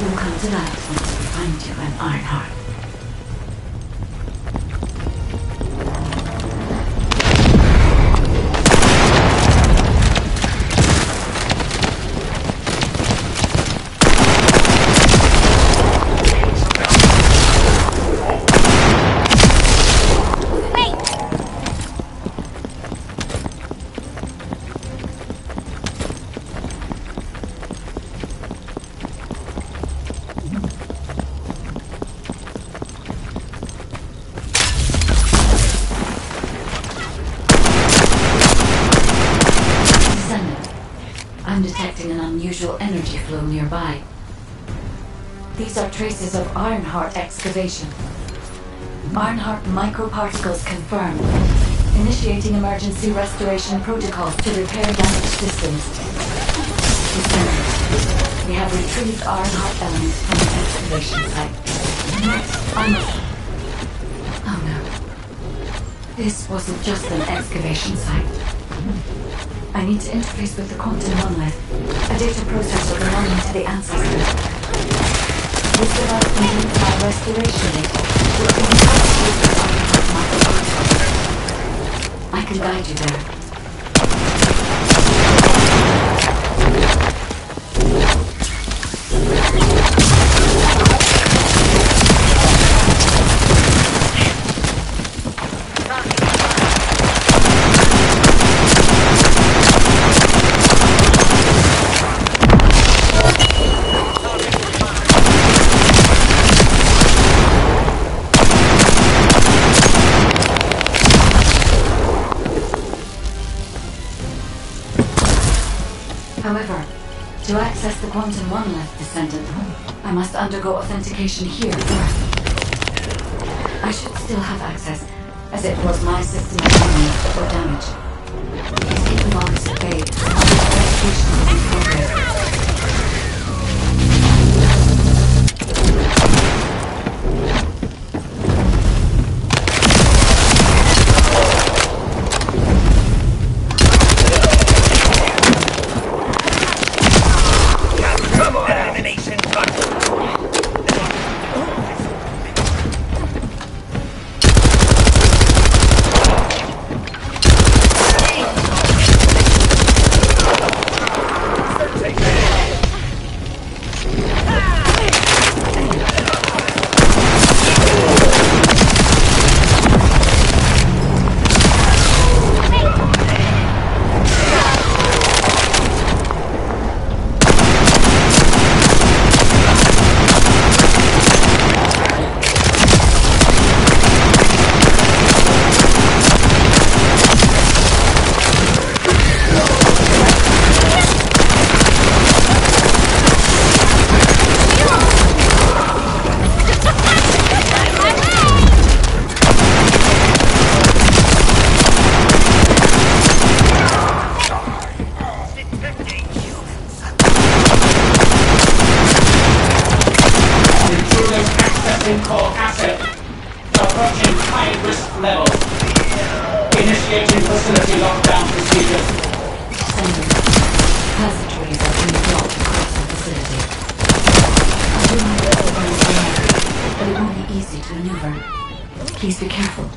we'll come to that once we find you an Ironheart. I'm detecting an unusual energy flow nearby. These are traces of Ironheart excavation. Ironheart microparticles confirmed. Initiating emergency restoration protocols to repair damaged systems. Descendants, we have retrieved Ironheart elements from the excavation site. I must... Oh no. This wasn't just an excavation site. I need to interface with the quantum monolith, a data processor belonging to the Ancestors. This device contains my restoration data, which will be used to microcontroller. I can guide you there. However, to access the quantum monolith, Descendant, I must undergo authentication here first. I should still have access, as it was my system of memory that were damaged. Please keep the box at bay while the investigation is in progress. Core asset. Approaching high risk level. Initiating facility lockdown procedures. Passageways are being blocked across the facility. I do not know what is there, but it won't be easy to maneuver. Please be careful.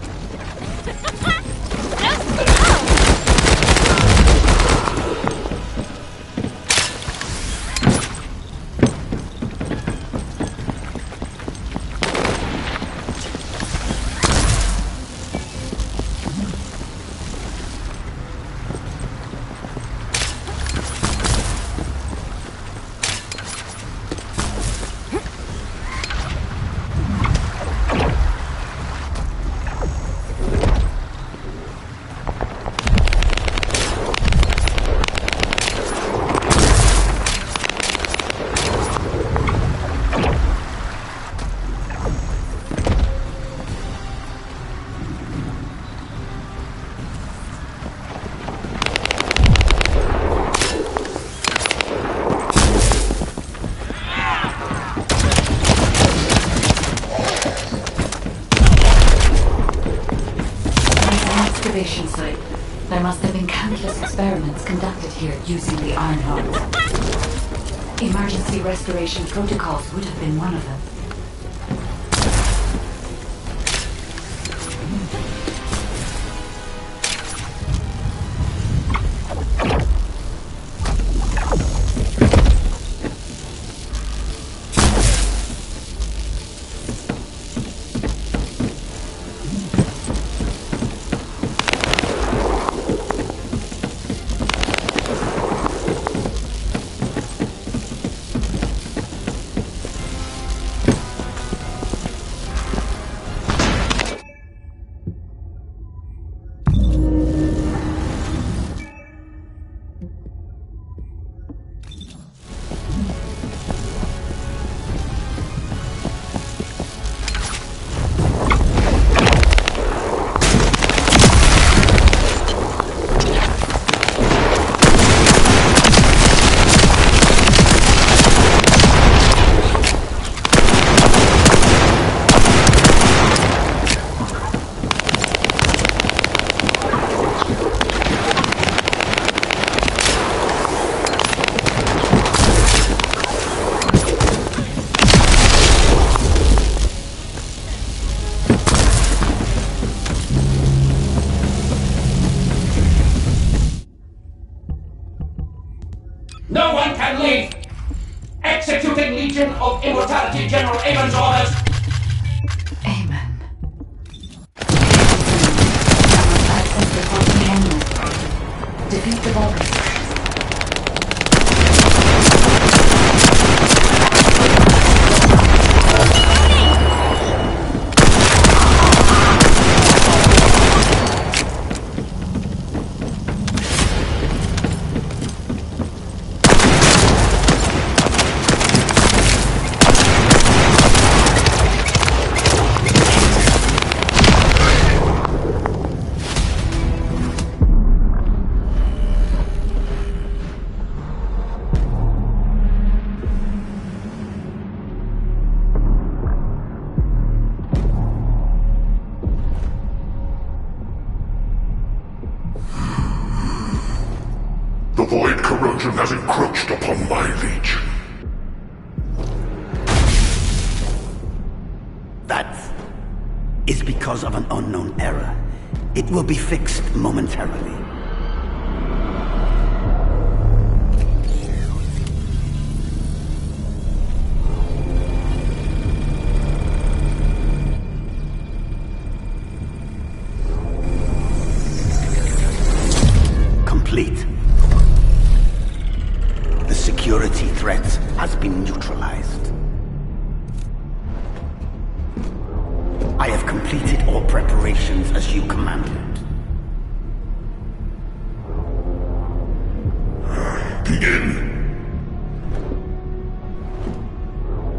excavation site. There must have been countless experiments conducted here using the iron heart. Emergency restoration protocols would have been one of them. No one can leave! Executing Legion of Immortality General Amon's orders! Amen. Access the top defeat the Vulcans. The void corrosion has encroached upon my legion. That is because of an unknown error. It will be fixed momentarily. Complete. The security threat has been neutralized. I have completed all preparations as you commanded. Begin.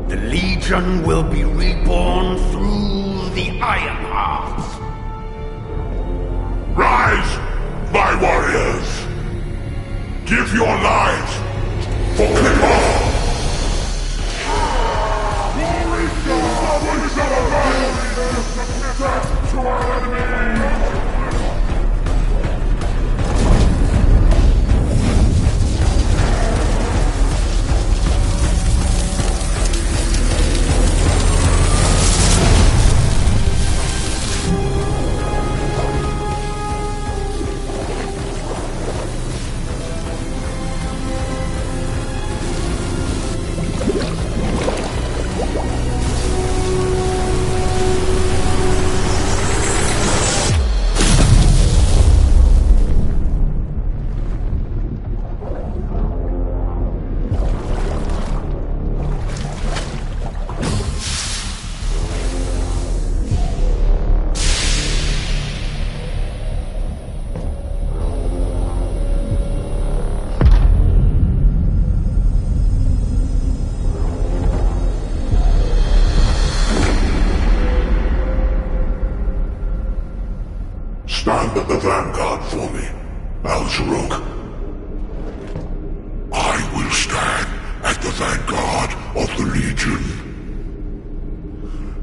The Legion will be reborn through the Iron Heart. Rise, my warriors! Give your lives for Clipper! To our enemy! Stand at the vanguard for me, Al-Zaruk. I will stand at the vanguard of the Legion.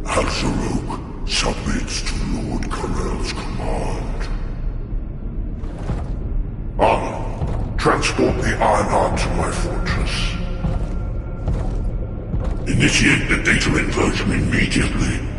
Al-Zaruk submits to Lord Karel's command. Transport the Ironheart to my fortress. Initiate the data inversion immediately.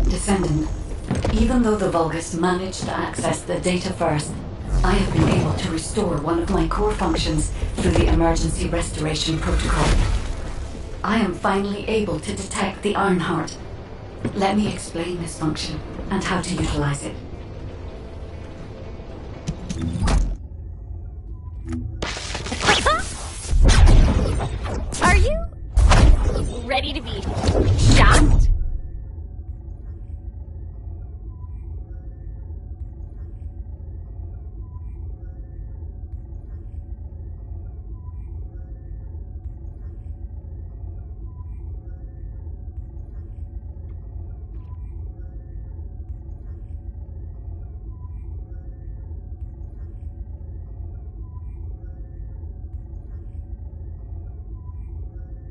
Descendant, even though the Vulgus managed to access the data first, I have been able to restore one of my core functions through the emergency restoration protocol. I am finally able to detect the Ironheart. Let me explain this function and how to utilize it. Are you ready to be